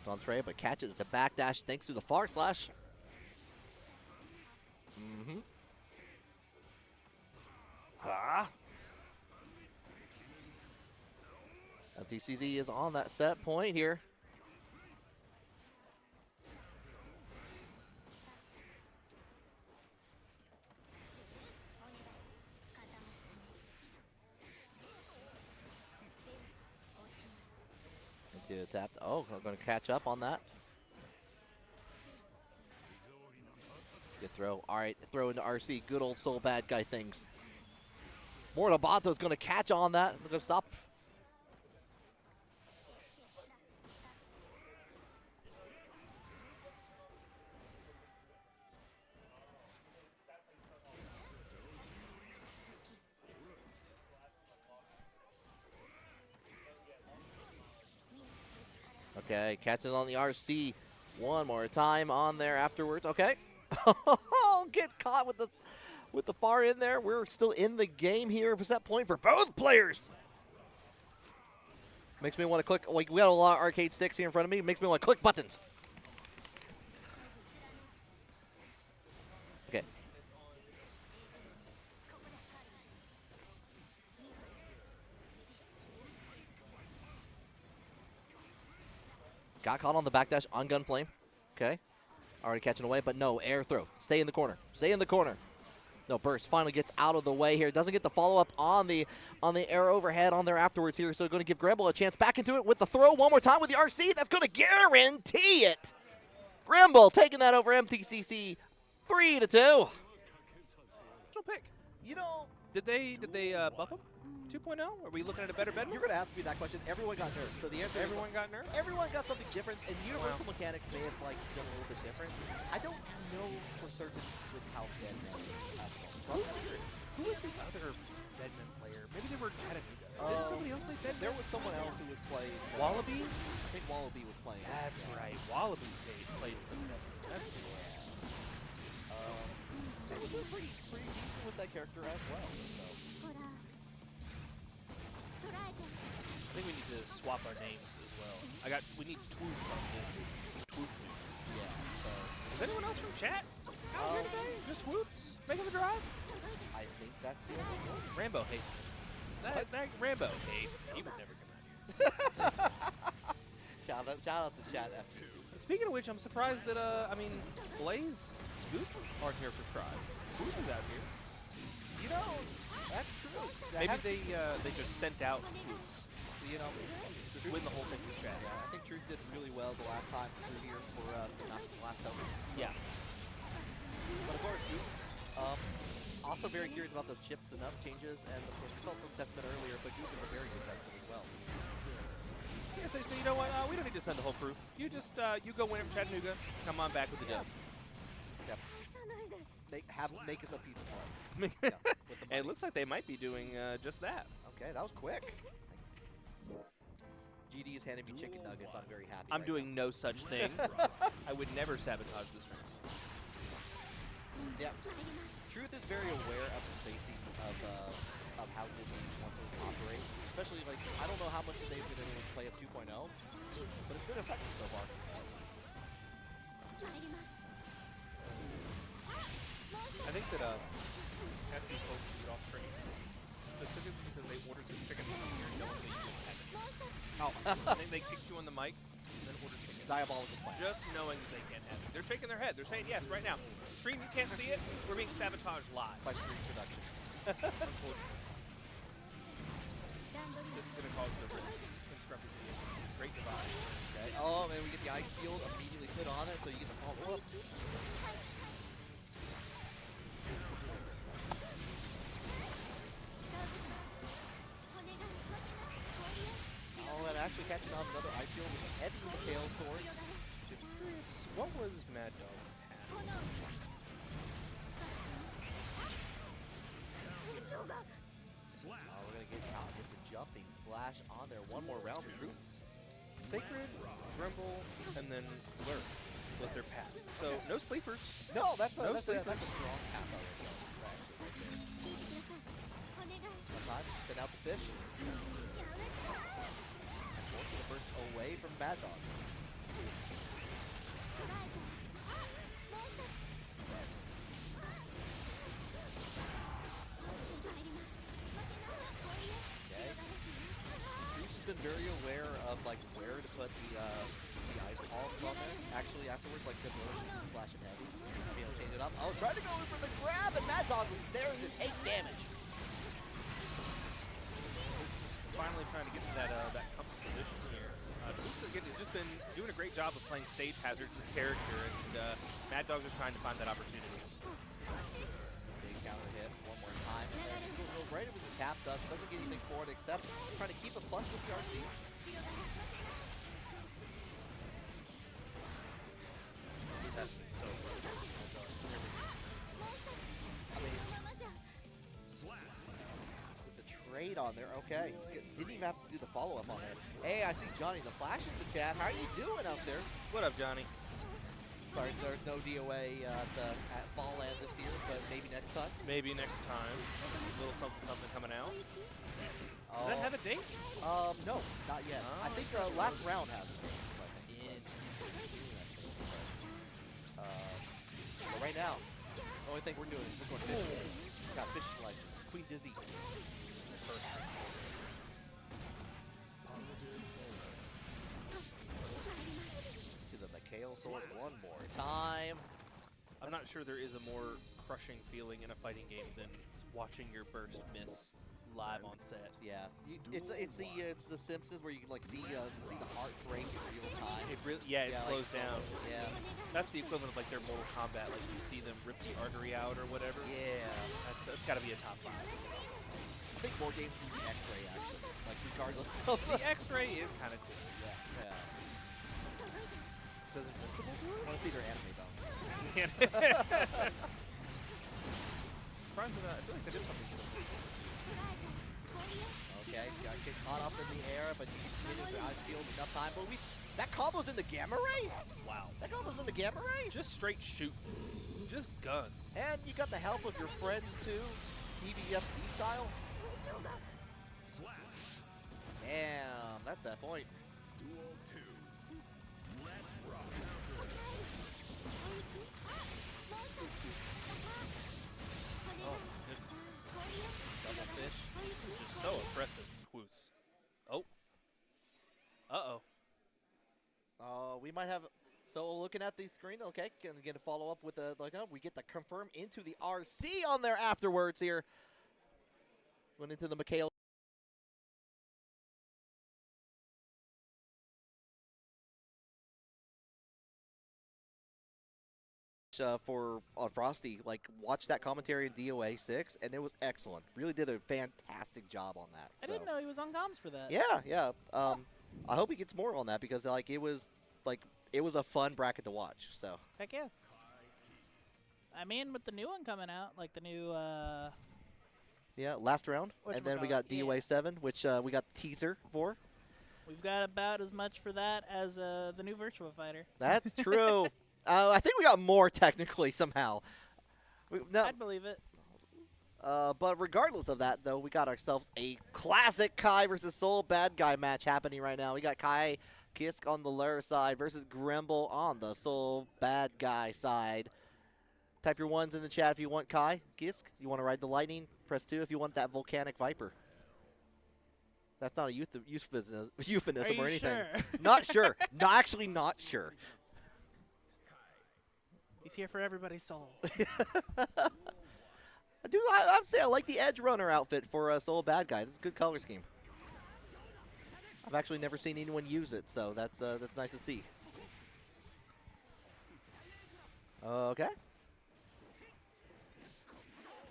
It's on Trey, but catches the backdash thanks to the far slash. MTCC is on that set point here. Into tap. Oh, I'm going to catch up on that. Good throw. All right, throw into RC. Good old soul bad guy things. Mortabato's going to catch on that. We're going to stop. Okay, catches on the RC one more time on there afterwards. Okay. Get caught with the far in there. We're still in the game here. Set point for both players. Makes me want to click. Like, we got a lot of arcade sticks here in front of me. Makes me want to click buttons. Okay. Got caught on the backdash on Gunflame. Okay. Already catching away, but no, air throw. Stay in the corner. Stay in the corner. No, burst finally gets out of the way here. Doesn't get the follow-up on the air overhead on there afterwards here. So going to give Gremmble a chance back into it with the throw one more time with the RC. That's going to guarantee it. Gremmble taking that over mtcc 3-2. No pick. You know, Did they buff him? 2.0? Are we looking at a better Bedman? you're going to ask me that question. Everyone got nerfed. So the answer Everyone got nerfed? everyone got something different, and universal mechanics may have like done a little bit different. I don't know for certain with how Bedman is. So I'm curious. Who was the other Bedman player? Maybe they were Chattanooga. Um, Didn't somebody else play Bedman? There was someone else who was playing. Wallaby? I think Wallaby was playing. That's right. Wallaby played some Bedman. That's They were doing pretty decent with that character as well. So. ほら捉えて I think we need to swap our names as well. We need Twuths on this. Twuths. Yeah. So Is anyone else from chat out here today? Just Twuths making the drive? I think that's the only one. Rambo hates me. That Rambo hates me. He would never come out here. Shout out to chat FTC. Speaking of which, I'm surprised that Blaze, Goop aren't here for Tribe. Goop is out here. You know, that's true. Maybe they just sent out Twuths. You know, just win the whole thing for strat. Yeah, I think Truth did really well the last time through here for the last token. Yeah. But of course, Goop, also very curious about those chips and up changes, and of course we saw some testament earlier, but Goop is a very good testament as well. Yeah, so you know what? We don't need to send the whole crew. You just you go win it from Chattanooga. Come on back with the dub. Yep. さないで Make us a pizza party. And it looks like they might be doing just that. Okay, that was quick. GD is handing me chicken nuggets. I'm very happy. I'm right doing no such thing. I would never sabotage this room. now. Yeah. Truth is very aware of the spacing of how Disney wants to operate. Especially, like, I don't know how much they've been able to play at 2.0, but it's been effective so far. 入ります I think that SB's supposed to get off stream specifically because they ordered this chicken from here knowing that you didn't have it. Oh, I think they kicked you in the mic and then ordered chicken. diabolical plan. Just knowing that they can't have it. They're shaking their head. They're saying yes right now. Stream, you can't see it. We're being sabotaged live. By stream production. Unfortunately. 段取り This is going to cause the rift in Scruffy City. Great divide. Okay. Oh, and we get the ice field immediately put on it, so you get the follow up. Oh, and actually catching on another ice field with a heavy tail sword. Just curious, what was Mad Dog's path? Oh, we're gonna get the jumping slash on there. One more round for Truth. Sacred, Gremmble, and then Lurk was their path. So no sleepers. No, that's a No strong sleepers. path already. Actually, right there. One time, send out the fish. Forcing the first away from Mad Dog. Okay. Bruce has been very aware of like where to put the ice palms on there. Actually, afterwards, like the slash and heavy. Be able to change it up. Oh, tried to go in for the grab, and Mad Dog was there to take damage. Finally trying to get to that comfort position here. Twuths again has just been doing a great job of playing stage hazards as a character, and Mad Dog's just trying to find that opportunity. Big counter hit one more time, and then he goes right over the cap. Doesn't get anything for it except trying to keep a plus with the RC. This has to be so good. I mean, with the trade on there, okay. Didn't even have to do the follow-up on there. Hey, I see Johnny the Flash in the chat. How are you doing out there? What up, Johnny? Sorry, there's no DOA time. Maybe next time. A little something coming out. Does that have a date? No, not yet. Oh, I think last round has it. But right now, the only thing we're doing is we're going fishing. Got fishing license. Queen Dizzy. To the Mikhail sword one more time. I'm not sure there is a more crushing feeling in a fighting game than watching your burst miss live on set. Yeah, it's the Simpsons where you can like see the heart break in real time. It slows down. Yeah, That's the equivalent of like their Mortal Kombat. Like you see them rip the artery out or whatever. yeah. That's got to be a top 5. I think more games use the X-ray actually, like regardless of The X-ray is kind of cool. yeah. Does Invincible do I it? want to see their anime bones. Surprised that I feel like that is something. Okay, got get caught up in the air, but you hit his eyes field enough time. But that combo's in the gamma ray. Wow. That combo's in the gamma ray. Just straight shoot. Just guns. And you got the help of your friends too, DBFC style. Damn, that's that point. Duel 2. Let's rock. Oh, goodness. Double fish. Just so impressive, Twuths. Oh. Uh-oh. We might have. So looking at the screen, okay, can get a follow up with the we get the confirm into the RC on there afterwards here. Went into the Mikhail. For Frosty, like watch that commentary in DOA 6, and it was excellent. Really did a fantastic job on that. I didn't know he was on comms for that. Yeah. I hope he gets more on that because like it was a fun bracket to watch. So Heck yeah. I mean, with the new one coming out, like the new, yeah, last round, and then we got DOA 7, which we got the teaser for. we've got about as much for that as the new Virtua Fighter. That's true. I think we got more technically somehow. I'd believe it. But regardless of that, though, we got ourselves a classic Kai versus Soul Bad Guy match happening right now. We got Kai KUSKO on the Lure side versus Gremmble on the Soul Bad Guy side. Type your ones in the chat if you want Kai KUSKO. You want to ride the Lightning? Press 2 if you want that Volcanic Viper. That's not a euphemism or anything. Sure? Not sure. No, actually not sure. He's here for everybody's soul. I would say I like the Edge Runner outfit for Soul Bad Guy. That's a good color scheme. I've actually never seen anyone use it, so that's nice to see. Okay.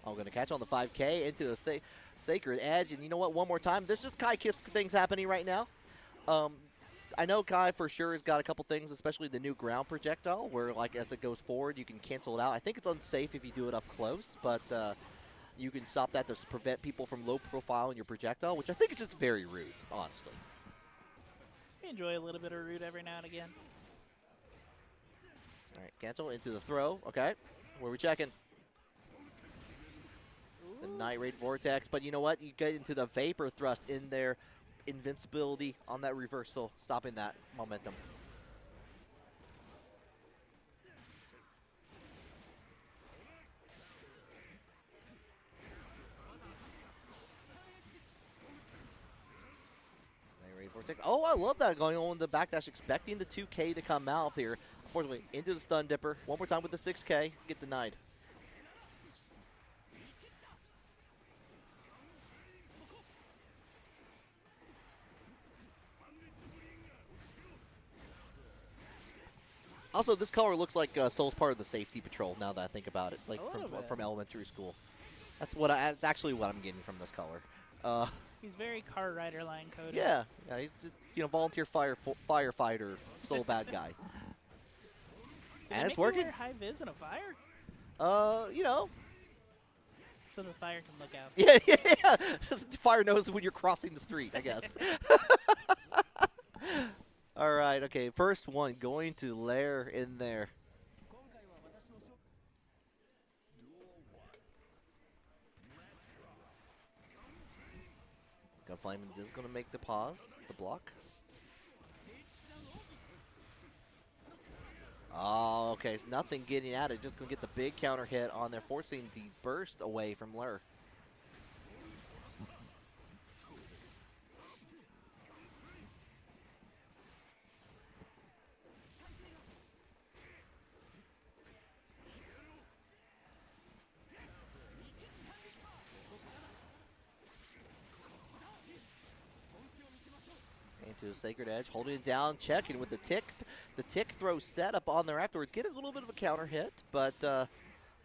I'm going to catch on the 5K into the Sacred Edge. And you know what? One more time. There's just Kai KUSKO things happening right now. I know Kai for sure has got a couple things, especially the new ground projectile, where like as it goes forward, you can cancel it out. I think it's unsafe if you do it up close, but you can stop that to prevent people from low profile in your projectile, which I think is just very rude, honestly. We enjoy a little bit of root every now and again. All right, cancel into the throw. Okay, where are we checking? The Night Raid Vortex, but you know what? You get into the Vapor Thrust in there. Invincibility on that reversal, stopping that momentum. Oh, I love that going on in the backdash, expecting the 2K to come out here. Unfortunately, into the Stun Dipper. One more time with the 6K, get denied. Also, this color looks like Soul's part of the safety patrol. Now that I think about it, like from elementary school. That's that's actually what I'm getting from this color. He's very car rider line coded. Yeah, he's just, volunteer firefighter, Soul Bad Guy, and it's working. Wear high vis in a fire? So the fire can look out. Yeah. The fire knows when you're crossing the street, I guess. All right, okay, first one going to Lair in there. Gunflame is going to make the pause, the block. Oh, okay. So nothing getting at it. Just going to get the big counter hit on there, forcing the burst away from Lur. Into the Sacred Edge, holding it down, checking with the tick throw set up on there afterwards. Get a little bit of a counter hit, but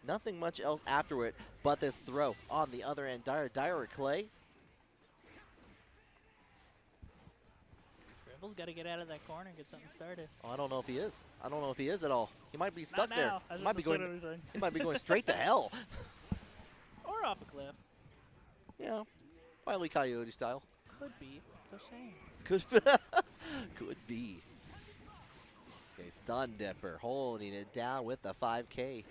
nothing much else after it. But this throw on the other end, Dire Clay. Gremble's got to get out of that corner and get something started. Oh, I don't know if he is. I don't know if he is at all. He might be stuck Not there. now. He might be going straight to hell. Or off a cliff. Yeah, Wile E. Coyote style. Could be. Just saying. Could be. Okay, Stun Dipper holding it down with the 5K.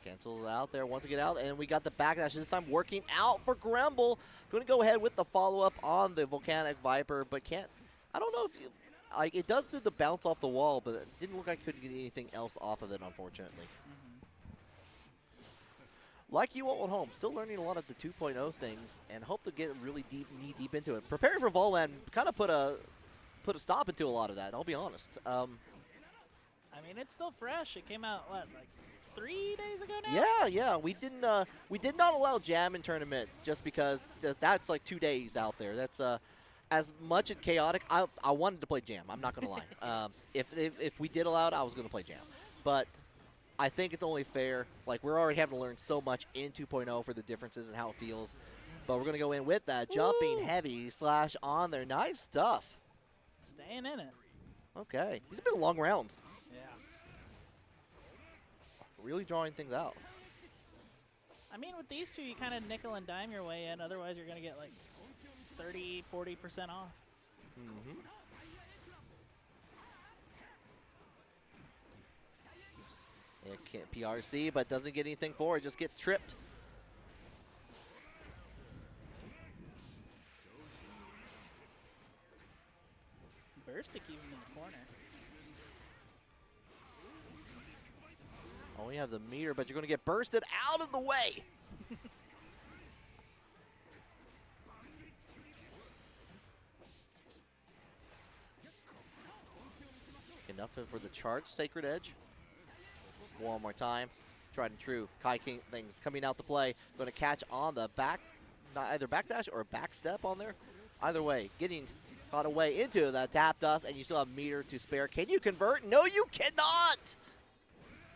Cancel it out there, wants to get out, and we got the backdash this time working out for Gremmble. Going to go ahead with the follow-up on the Volcanic Viper, but can't, I don't know if you, like, it does do the bounce off the wall, but it didn't look like I could get anything else off of it, unfortunately. Like you all at home, still learning a lot of the 2.0 things, and hope to get really knee-deep into it. Preparing for VOLAN kind of put a stop into a lot of that, I'll be honest. I mean, it's still fresh. It came out, what, like 3 days ago now? Yeah. We did not allow jam in tournaments just because that's like 2 days out there. That's as much as chaotic. I wanted to play jam. I'm not gonna lie. If we did allow it, I was gonna play jam. But I think it's only fair. Like, we're already having to learn so much in 2.0 for the differences and how it feels. But we're gonna go in with that jumping heavy slash on there. Nice stuff. Staying in it. Okay, these have been long rounds. Yeah. Really drawing things out. I mean, with these two, you kind of nickel and dime your way in. Otherwise, you're going to get like 30, 40% off. Mm-hmm. It can't PRC, but doesn't get anything for it. Just gets tripped. Burst to keep him in the corner. Oh, we have the meter, but you're going to get bursted out of the way. Enough for the charge, Sacred Edge. One more time. Tried and true. Kai King things coming out to play. Going to catch on the back, either backdash or back step on there. Either way, getting caught away into that tap dust, and you still have meter to spare. Can you convert? No, you cannot.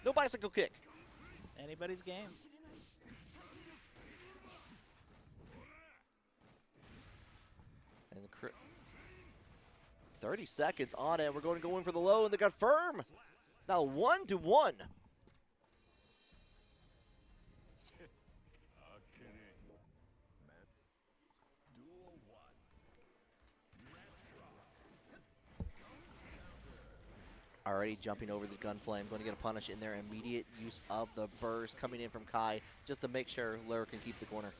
No bicycle kick. Anybody's game. And the 30 seconds on it. We're going to go in for the low, and they got firm. It's now 1-1. Already jumping over the Gunflame, going to get a punish in there. Immediate use of the burst coming in from Kai just to make sure Lur can keep the corner.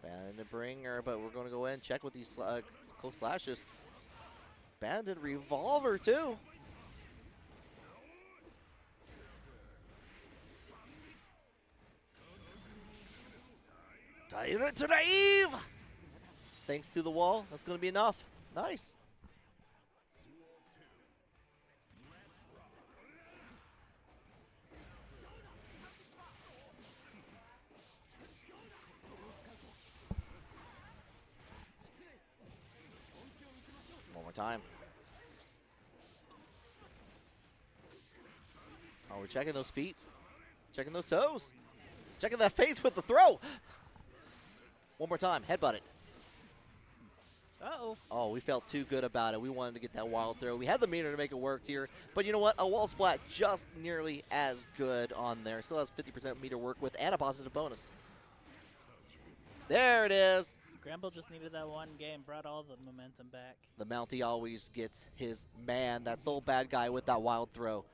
Bandit Bringer, but we're going to go in and check with these close slashes. Bandit Revolver too. Tyrant to Naive! Thanks to the wall, that's going to be enough. Nice. One more time. Oh, we're checking those feet. Checking those toes. Checking that face with the throw. One more time, headbutt it. Uh-oh. Oh, we felt too good about it. We wanted to get that wild throw. We had the meter to make it work here. But you know what? A wall splat just nearly as good on there. Still has 50% meter work with and a positive bonus. There it is. Gremmble just needed that one game, brought all the momentum back. The Mountie always gets his man, that sole bad guy with that wild throw.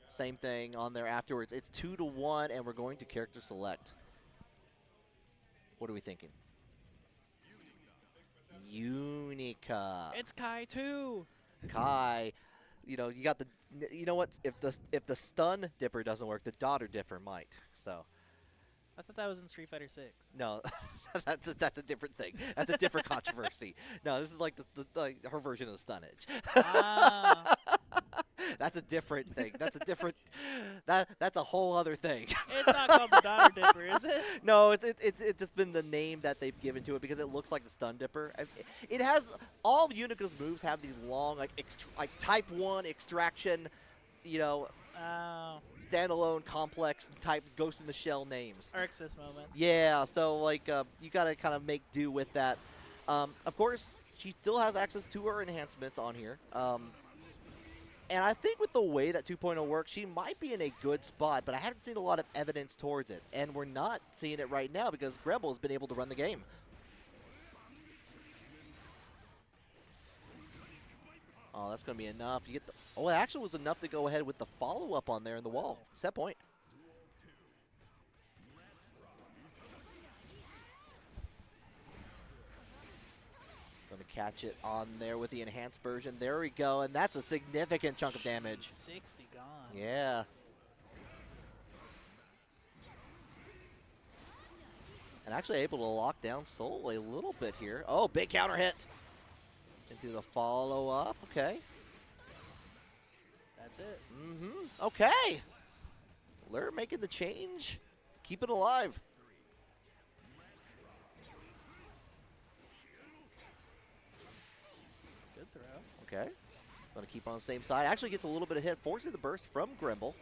Same thing on there afterwards. It's 2-1, and we're going to character select. What are we thinking? Unika. It's Kai too. Kai. You know, you got the. You know what? If the stun dipper doesn't work, the daughter dipper might. So. I thought that was in Street Fighter 6. No, that's a different thing. That's a different controversy. No, this is like like her version of the stunnage. Ah. That's a different thing. That's a different. That's a whole other thing. It's not called the Daughter Dipper, is it? No, it's just been the name that they've given to it because it looks like the stun dipper. It has all of Unika's moves have these long like type 1 extraction, you know, Oh. standalone complex type Ghost in the Shell names. Arxis moment. Yeah, so like you gotta kind of make do with that. Of course, she still has access to her enhancements on here. And I think with the way that 2.0 works, she might be in a good spot, but I haven't seen a lot of evidence towards it. And we're not seeing it right now because Gremmble has been able to run the game. Oh, that's going to be enough. You get the. Oh, it actually was enough to go ahead with the follow-up on there in the wall. Set point. Going to catch it on there with the enhanced version. There we go, and that's a significant chunk of damage. 60 gone. Yeah. And actually able to lock down Soul a little bit here. Oh, big counter hit. Into the follow-up. Okay. That's it. Mm-hmm. Okay. Lure making the change. Keep it alive. Good throw. Okay. Going to keep on the same side. Actually gets a little bit of hit. Forces the burst from Gremmble.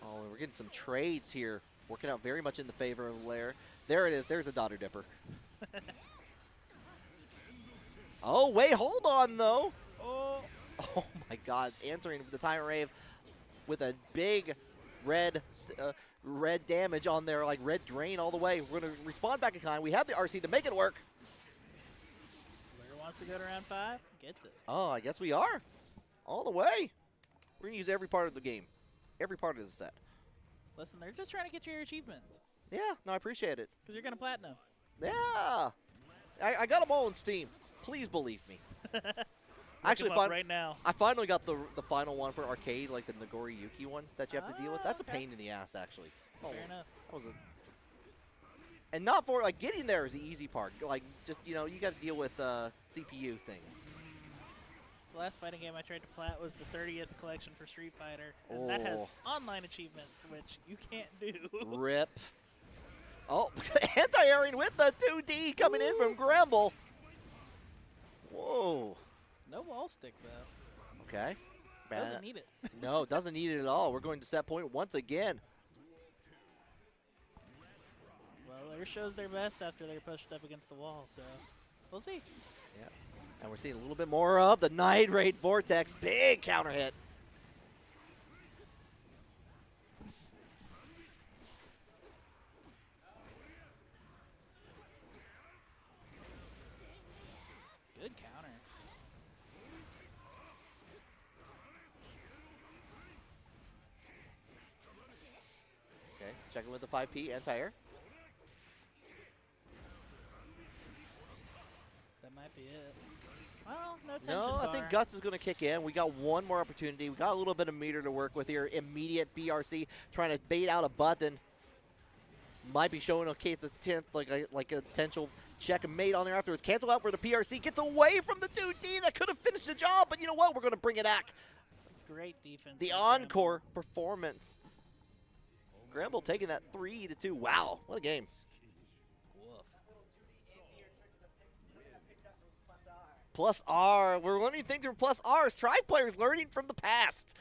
Oh, we're getting some trades here. Working out very much in the favor of Lair. There it is. There's a daughter dipper. Oh, wait. Hold on, though. Oh. Oh, my God. Answering the Tyrant Rave with a big red red damage on there, like red drain all the way. We're going to respond back in kind. We have the RC to make it work. Lair wants to go to round 5. Gets it. Oh, I guess we are. All the way. We're going to use every part of the game. Every part of the set. Listen, they're just trying to get you your achievements. Yeah, no, I appreciate it. Because you're going to platinum. Yeah. I got them all in Steam. Please believe me. Actually, right now. I finally got the final one for arcade, like the Nagori Yuki one that you have to deal with. That's okay. a pain in the ass, actually. Fair enough. That was and not for, like, getting there is the easy part. Like, just, you know, you got to deal with CPU things. The last fighting game I tried to plat was the 30th collection for Street Fighter. And that has online achievements, which you can't do. Rip. Oh, anti-airing with the 2D coming in from Gremmble. Whoa. No wall stick, though. Okay. Doesn't need it. No, doesn't need it at all. We're going to set point once again. Well, Lair shows their best after they're pushed up against the wall, so we'll see. Yeah. And we're seeing a little bit more of the Night Raid Vortex. Big counter hit. Good counter. Okay, checking with the 5P anti-air. That might be it. Well, no tension No, I bar. think Guts is going to kick in. We got one more opportunity. We got a little bit of meter to work with here. Immediate BRC trying to bait out a button. Might be showing okay, it's a 10th, like a potential checkmate on there afterwards. Cancel out for the PRC. Gets away from the 2D. That could have finished the job, but you know what? We're going to bring it back. Great defense. The by encore performance. Gremmble taking that 3-2. Wow, what a game. Woof. Plus R. We're learning things from Plus R. Strive players learning from the past.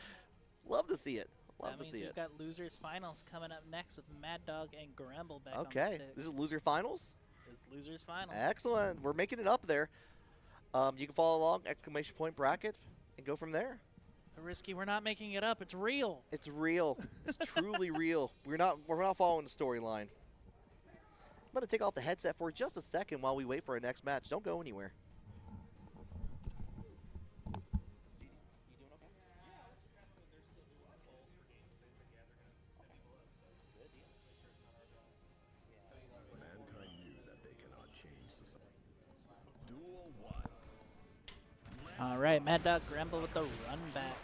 Love to see it. Love That to means see we've it. got losers finals coming up next with maddog and Gremmble back on the Okay, sticks. this is loser finals. This is losers finals. Excellent. We're making it up there. You can follow along, !point bracket, and go from there. Risky, we're not making it up. It's real. It's real. It's truly real. We're not following the storyline. I'm gonna take off the headset for just a second while we wait for our next match. Don't go anywhere. Mankind knew that they cannot change society. Duel 1. All right, maddog Gremmble with the run back.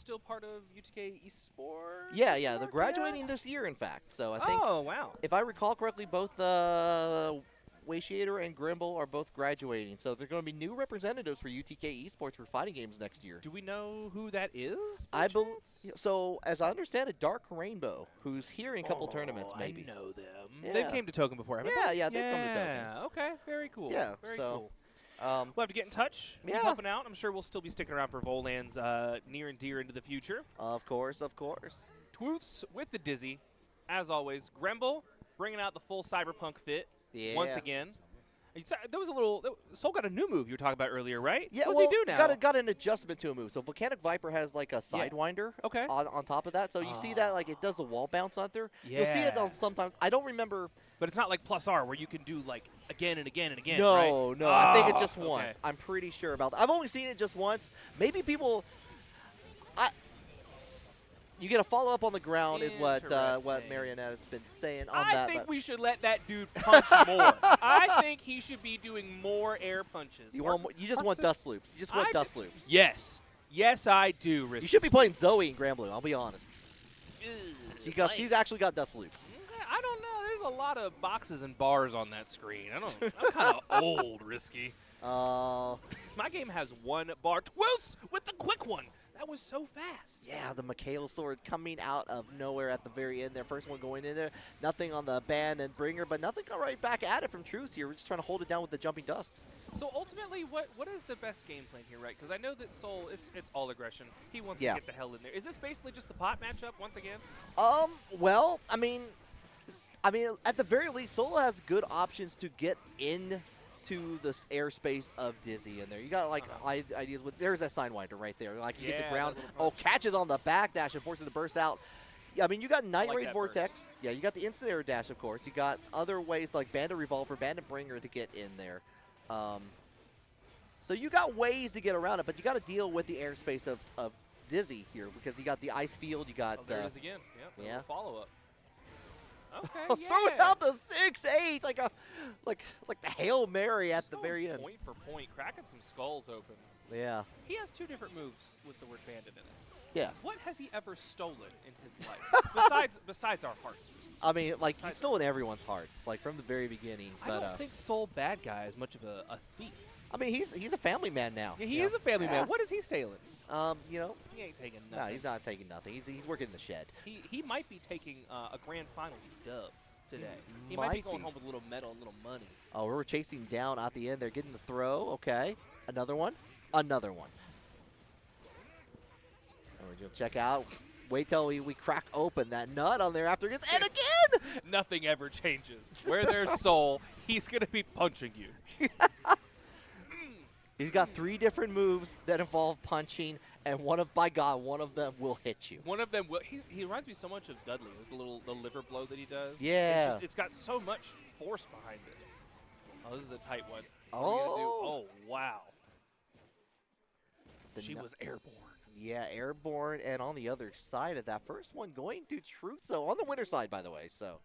still part of UTK Esports? Yeah, yeah, they're Mark? graduating this year, in fact. So I think, Oh, wow. if I recall correctly, both Wayshiator and Gremmble are both graduating. So they're going to be new representatives for UTK Esports for fighting games next year. Do we know who that is? I believe so. As I understand it, Dark Rainbow, who's here in a couple Oh, tournaments, maybe. I know them. Yeah. They've came to Token before, haven't Yeah, they? yeah, they've come to Token. Yeah, okay, very cool. Yeah, very so, cool. We'll have to get in touch. Keep Yeah. helping out. I'm sure we'll still be sticking around for VOLANs near and dear into the future. Of course, of course. Twuths with the Dizzy, as always. Gremmble bringing out the full cyberpunk fit once Yeah. again. There was a little. Soul got a new move you were talking about earlier, right? Yeah, What's well, he do now? got an adjustment to a move. So Volcanic Viper has like a Sidewinder Okay. on top of that. So you see that like it does a wall bounce on there. You'll see it Yeah. on sometimes. I don't remember. But it's not like plus R where you can do like again and again and again. No, right? no. I think it's Oh, just okay. once. I'm pretty sure about that. I've only seen it just once. Maybe people. You get a follow up on the ground is what Interesting. Marionette has been saying on I that. think but we should let that dude punch more. I think he should be doing more air punches. you Or- want you just or want sis- dust loops. You just want I dust ju- loops. Yes. Yes, I do, Riz. You should be playing Zoe in Grambling. I'll be honest. Ugh, She's actually got dust loops. I don't know. There's a lot of boxes and bars on that screen. I'm kind of old, Risky. My game has one bar. Twuths with the quick one. That was so fast. Yeah, the Mikhail sword coming out of nowhere at the very end there. First one going in there. Nothing on the ban and bringer, but nothing right back at it from Truce here. We're just trying to hold it down with the jumping dust. So ultimately, what is the best game plan here, right? Because I know that Soul, it's all aggression. He wants Yeah. to get the hell in there. Is this basically just the pot matchup once again? Well, I mean, at the very least, Solo has good options to get in to the airspace of Dizzy in there. You got like ideas with there's that Sidewinder right there. Like you get the Yeah, ground. that little Oh, punch. catches on the back dash and forces it to burst out. Yeah, I mean you got Night like Raid that Vortex. burst. Yeah, you got the instant air dash of course. You got other ways like Bandit Revolver, Bandit Bringer to get in there. So you got ways to get around it, but you got to deal with the airspace of Dizzy here because you got the ice field. You got Oh, there it is again. Yep, yeah. Follow up. Okay, yeah. throws out the 6-8 like the Hail Mary at Just the going very end. Point for point, cracking some skulls open. Yeah. He has two different moves with the word bandit in it. Yeah. What has he ever stolen in his life besides our hearts? I mean, like, he's Besides- stolen everyone's heart, like, from the very beginning. I But, don't think Soul Bad Guy is much of a thief. I mean, he's a family man now. Yeah, he you is know? a family Yeah. man. What is he stealing? You know, He ain't taking no, nothing. he's not taking nothing. He's working in the shed. He might be taking a grand finals dub today. He might be Might going be. home with a little medal and a little money. Oh, we're chasing down at the end. They're getting the throw. Okay. Another one. Another one. And we're going to check out. Wait till we crack open that nut on there after it gets. And again! Nothing ever changes. Where there's Soul, he's going to be punching you. He's got 3 different moves that involve punching, and one of them will hit you. One of them will. He reminds me so much of Dudley, with the liver blow that he does. Yeah. It's got so much force behind it. Oh, this is a tight one. What are Oh. we gonna do? Oh, wow. The She nut- was airborne. Yeah, airborne, and on the other side of that first one going to Truth. So on the winner side, by the way. So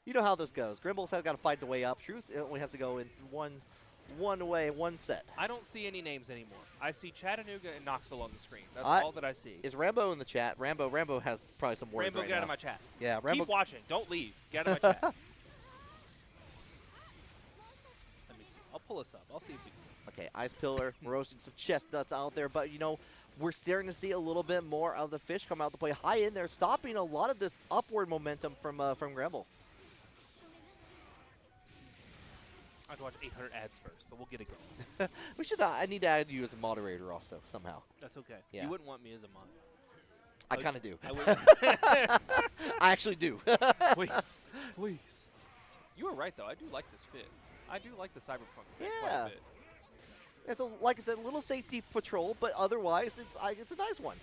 you know how this goes. Grimble's got to fight the way up. Truth only has to go in one way, one set. I don't see any names anymore. I see Chattanooga and Knoxville on the screen. That's I- all that I see. Is Rambo in the chat? Rambo has probably some words Rambo, right get out now. of my chat. Yeah, Rambo. Keep watching. Don't leave. Get out of my chat. Let me see. I'll pull us up. I'll see if we can. Okay, Ice Pillar, roasting some chestnuts out there, but you know, we're starting to see a little bit more of the fish come out to play high in there, stopping a lot of this upward momentum from Gremmble. I have to watch 800 ads first, but we'll get it going. We should. I need to add you as a moderator also somehow. That's okay. Yeah. You wouldn't want me as a mod. I kind of do. I would. I actually do. Please. Please. You were right, though. I do like this fit. I do like the cyberpunk fit quite Yeah. a bit. It's like I said, a little safety patrol, but otherwise, it's a nice one.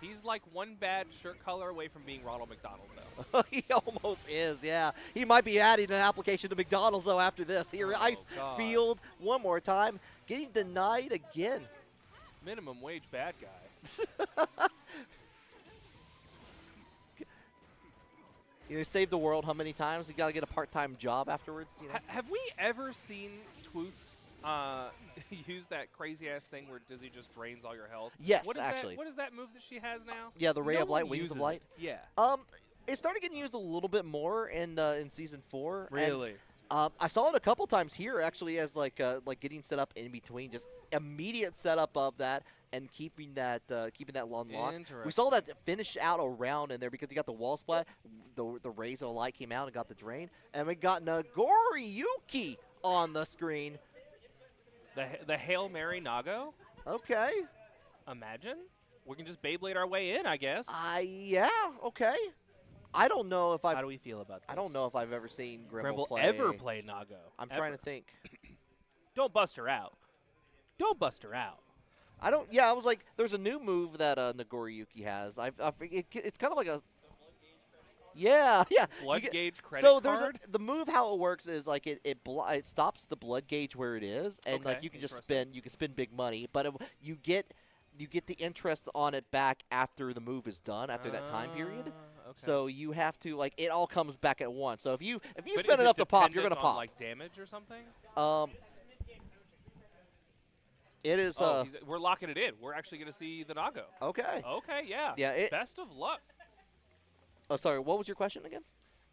He's like one bad shirt color away from being Ronald McDonald, though. He almost is, yeah. He might be adding an application to McDonald's, though, after this. Here, Oh, Ice God. Field, one more time. Getting denied again. Minimum wage bad guy. You know, save the world how many times? You got to get a part-time job afterwards. You know? Have we ever seen Twuths use that crazy ass thing where Dizzy just drains all your health? Yes, What is actually. What is that move that she has now? Yeah, the Ray No of Light, one Wings of uses Light. it. Yeah. It started getting used a little bit more in Season 4. Really? And, I saw it a couple times here, actually, as like getting set up in between, just immediate setup of that and keeping that long lock. We saw that finish out a round in there because you got the wall splat, the Rays of Light came out and got the drain, and we got Nagoriyuki on the screen. The Hail Mary Nago? Okay. Imagine. We can just Beyblade our way in, I guess. Yeah, okay. I don't know if How do we feel about this? I don't know if I've ever seen Gremmble play. ever play Nago. I'm ever. trying to think. Don't bust her out. Don't bust her out. I don't. Yeah, I was like, there's a new move that Nagoriyuki has. It's kind of like a. Yeah, yeah. Blood gauge credit so there's card? the move. How it works is like it stops the blood gauge where it is, and like Okay, you can just interesting. spin. You can spin big money, but you get the interest on it back after the move is done, after that time period. Okay. So you have to like it all comes back at once. So if you But spin is enough to pop, you're dependent gonna on, pop. like damage or something? It is. We're locking it in. We're actually going to see the Nago. Okay. Okay, yeah. Yeah, Best of luck. Oh, sorry. What was your question again?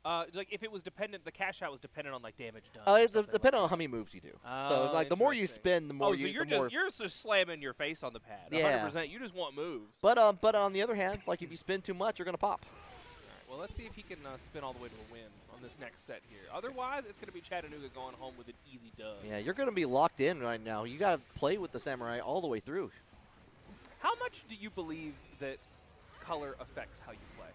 Like if it was dependent, the cash out was dependent on like damage done. or It's something depending like on how many moves you do. Oh, So like the more you interesting. spin, the more so you're the more. just slamming your face on the pad. Yeah. 100%. You just want moves. But on the other hand, like if you spin too much, you're gonna pop. All right, well, let's see if he can spin all the way to a win on this next set here. Otherwise, it's going to be Chattanooga going home with an easy dub. Yeah, you're gonna be locked in right now. You gotta play with the samurai all the way through. How much do you believe that color affects how you play?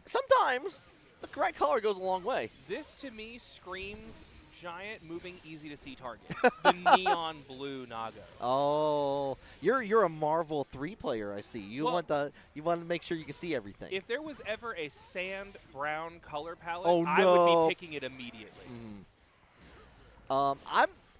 Sometimes the correct color goes a long way. This to me screams giant, moving, easy to see target. The neon blue Nago. Oh, you're a Marvel 3 player. I see. You Well- want to make sure you can see everything. If there was ever a sand brown color palette, Oh, I would no. be picking it immediately.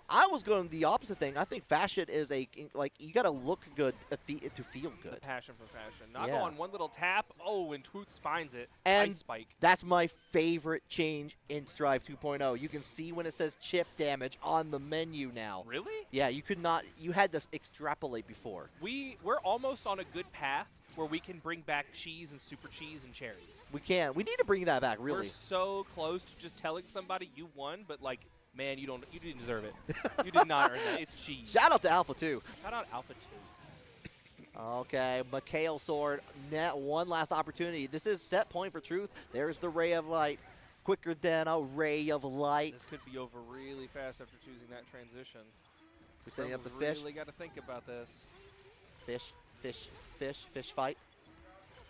I was going the opposite thing. I think fashion is like you gotta look good to feel The good. passion for fashion. Nago Yeah. on one little tap. Oh, and Twuths finds it. And Ice spike. that's my favorite change in Strive 2.0. You can see when it says chip damage on the menu now. Really? Yeah, you could not. You had to extrapolate before. We're almost on a good path where we can bring back cheese and super cheese and cherries. We can. We need to bring that back. Really. We're so close to just telling somebody you won, but like, man, you didn't deserve it. You did not earn that. It's cheese. Shout out to Alpha too. Shout out Alpha 2. Okay, McHale Sword. Net one last opportunity. This is set point for Truth. There's the Ray of Light. Quicker than a ray of light. This could be over really fast after choosing that transition. We're setting up the Gremmle's fish. Really got to think about this. Fish fight.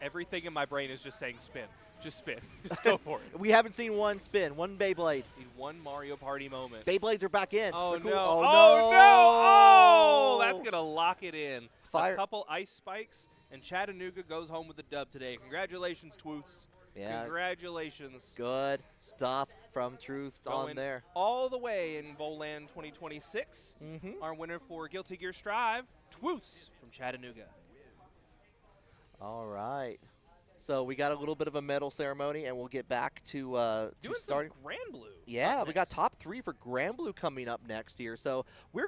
Everything in my brain is just saying spin. Just spin. Just go for it. We haven't seen one spin, one Beyblade. Need one Mario Party moment. Beyblades are back in. Oh, They're cool. no. Oh, Oh, no. Oh, that's going to lock it in. Fire. A couple ice spikes, and Chattanooga goes home with the dub today. Congratulations, Twuths. Yeah. Congratulations. Good stuff from Truth on Going there. all the way in VOLAN 2026. Mm-hmm. Our winner for Guilty Gear Strive, Twuths from Chattanooga. All right. So we got a little bit of a medal ceremony, and we'll get back to Doing starting. some Grand Blue. Yeah, up we got next. top 3 for Gremmble coming up next here. So we're going